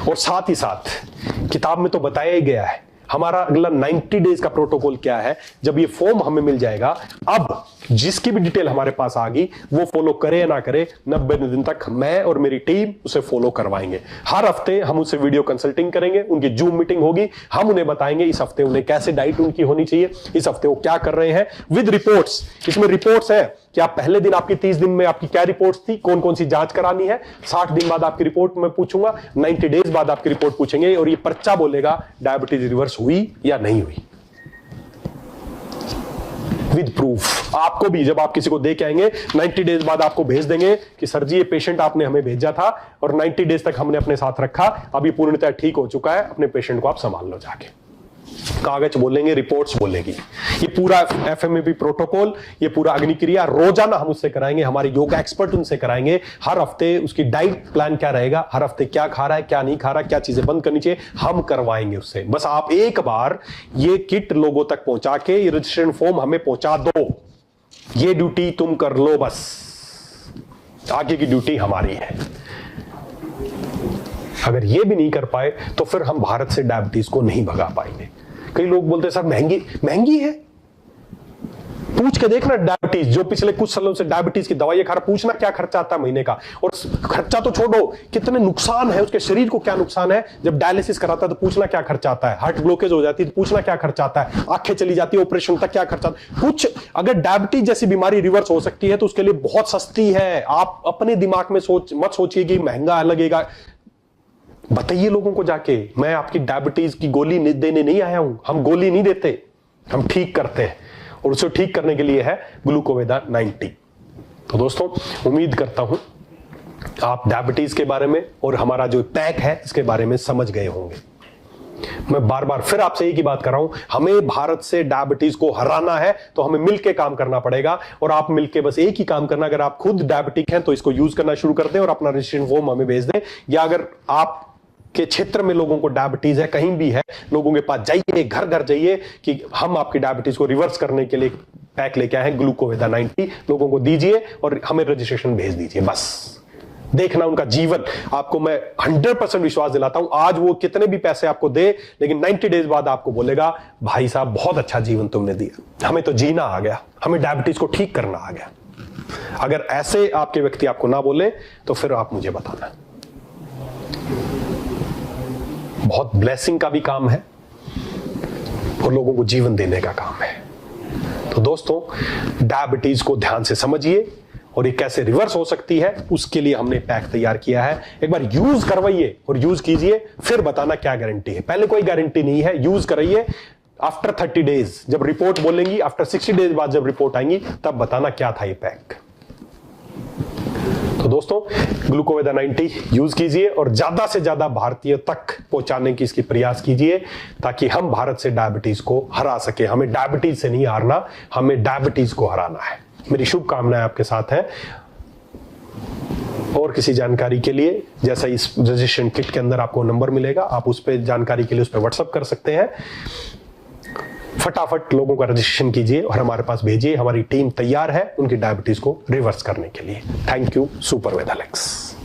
Speaker 1: और साथ ही साथ किताब में तो बताया ही गया है हमारा अगला 90 डेज का प्रोटोकॉल क्या है। जब ये फॉर्म हमें मिल जाएगा, अब जिसकी भी डिटेल हमारे पास आ गई, वो फॉलो करे या ना करे, 90 दिन तक मैं और मेरी टीम उसे फॉलो करवाएंगे। हर हफ्ते हम उनसे वीडियो कंसल्टिंग करेंगे, उनकी जूम मीटिंग होगी, हम उन्हें बताएंगे इस हफ्ते उन्हें कैसे डाइट उनकी होनी चाहिए, इस हफ्ते वो क्या कर रहे हैं, विद रिपोर्ट्स। इसमें रिपोर्ट्स है कि आप पहले दिन, आपकी 30 दिन में आपकी क्या रिपोर्ट्स थी, कौन कौन सी जांच करानी है, 60 दिन बाद आपकी रिपोर्ट मैं पूछूंगा, 90 डेज बाद आपकी रिपोर्ट पूछेंगे, और ये पर्चा बोलेगा डायबिटीज रिवर्स हुई या नहीं हुई, विद प्रूफ। आपको भी, जब आप किसी को दे के आएंगे, 90 डेज बाद आपको भेज देंगे कि सर जी ये पेशेंट आपने हमें भेजा था और 90 डेज तक हमने अपने साथ रखा, अब ये पूर्णतः ठीक हो चुका है, अपने पेशेंट को आप संभाल लो जाके। कागज बोलेंगे, रिपोर्ट्स बोलेगी। ये पूरा एफएमएपी प्रोटोकॉल, ये पूरा अग्निक्रिया रोजाना हम उससे कराएंगे, हमारे योगा एक्सपर्ट उनसे कराएंगे। हर हफ्ते उसकी डाइट प्लान क्या रहेगा, हर हफ्ते क्या खा रहा है, क्या नहीं खा रहा, क्या चीजें बंद करनी चाहिए, हम करवाएंगे उससे। बस आप एक बार ये किट लोगों तक पहुंचा के ये रजिस्ट्रेशन फॉर्म हमें पहुंचा दो, ये ड्यूटी तुम कर लो, बस आगे की ड्यूटी हमारी है। अगर ये भी नहीं कर पाए तो फिर हम भारत से डायबिटीज को नहीं भगा पाएंगे। कई लोग बोलते हैं सर महंगी है। पूछ के देखना, डायबिटीज जो पिछले कुछ सालों से डायबिटीज की दवाई खा रहा, पूछना क्या खर्चा आता है महीने का। और खर्चा तो छोड़ो, कितने नुकसान है उसके शरीर को, क्या नुकसान है। जब डायलिसिस कराता है तो पूछना क्या खर्चा आता है, हार्ट ब्लॉकेज हो जाती है तो पूछना क्या खर्चा आता है, आंखें चली जाती है ऑपरेशन तक क्या खर्चा आता है। कुछ अगर डायबिटीज जैसी बीमारी रिवर्स हो सकती है तो उसके लिए बहुत सस्ती है। आप अपने दिमाग में मत सोचिए कि महंगा लगेगा। बताइए लोगों को जाके, मैं आपकी डायबिटीज की गोली देने नहीं आया हूं। हम गोली नहीं देते, हम ठीक करते हैं, और उसे ठीक करने के लिए है ग्लूकोवेदा 90। तो दोस्तों, उम्मीद करता हूं आप डायबिटीज के बारे में और हमारा जो पैक है इसके बारे में समझ गए होंगे। मैं बार बार फिर आपसे एक ही बात कर रहा हूं, हमें भारत से डायबिटीज को हराना है तो हमें मिलकर काम करना पड़ेगा। और आप मिलकर बस एक ही काम करना, अगर आप खुद डायबिटिक हैं तो इसको यूज करना शुरू कर दें और अपना रजिस्ट्रेशन फॉर्म हमें भेज दें। या अगर आप के क्षेत्र में लोगों को डायबिटीज है, कहीं भी है, लोगों के पास जाइए, घर घर जाइए कि हम आपकी डायबिटीज को रिवर्स करने के लिए पैक लेके आए हैं ग्लूकोवेदा 90, लोगों को दीजिए और हमें रजिस्ट्रेशन भेज दीजिए। बस देखना उनका जीवन, आपको मैं 100% विश्वास दिलाता हूं, आज वो कितने भी पैसे आपको दे, लेकिन 90 डेज बाद आपको बोलेगा भाई साहब बहुत अच्छा जीवन तुमने दिया, हमें तो जीना आ गया, हमें डायबिटीज को ठीक करना आ गया। अगर ऐसे आपके व्यक्ति आपको ना बोले तो फिर आप मुझे बताना। बहुत ब्लेसिंग का भी काम है और लोगों को जीवन देने का काम है। तो दोस्तों, डायबिटीज को ध्यान से समझिए और ये कैसे रिवर्स हो सकती है, उसके लिए हमने पैक तैयार किया है। एक बार यूज करवाइए और यूज कीजिए, फिर बताना क्या गारंटी है। पहले कोई गारंटी नहीं है, यूज कराइए। आफ्टर 30 डेज जब रिपोर्ट बोलेंगी, आफ्टर 60 डेज बाद जब रिपोर्ट आएंगी, तब बताना क्या था ये पैक। तो दोस्तों, ग्लूकोवेदा 90 यूज कीजिए और ज्यादा से ज्यादा भारतीय तक पहुंचाने की इसकी प्रयास कीजिए, ताकि हम भारत से डायबिटीज को हरा सके। हमें डायबिटीज से नहीं हारना, हमें डायबिटीज को हराना है। मेरी शुभकामनाएं आपके साथ हैं। और किसी जानकारी के लिए, जैसा इस रजिस्ट्रेशन किट के अंदर आपको नंबर मिलेगा, आप उस पर जानकारी के लिए उस पर व्हाट्सएप कर सकते हैं। फटाफट लोगों का रजिस्ट्रेशन कीजिए और हमारे पास भेजिए। हमारी टीम तैयार है उनकी डायबिटीज को रिवर्स करने के लिए। Thank you, super Ved Alex.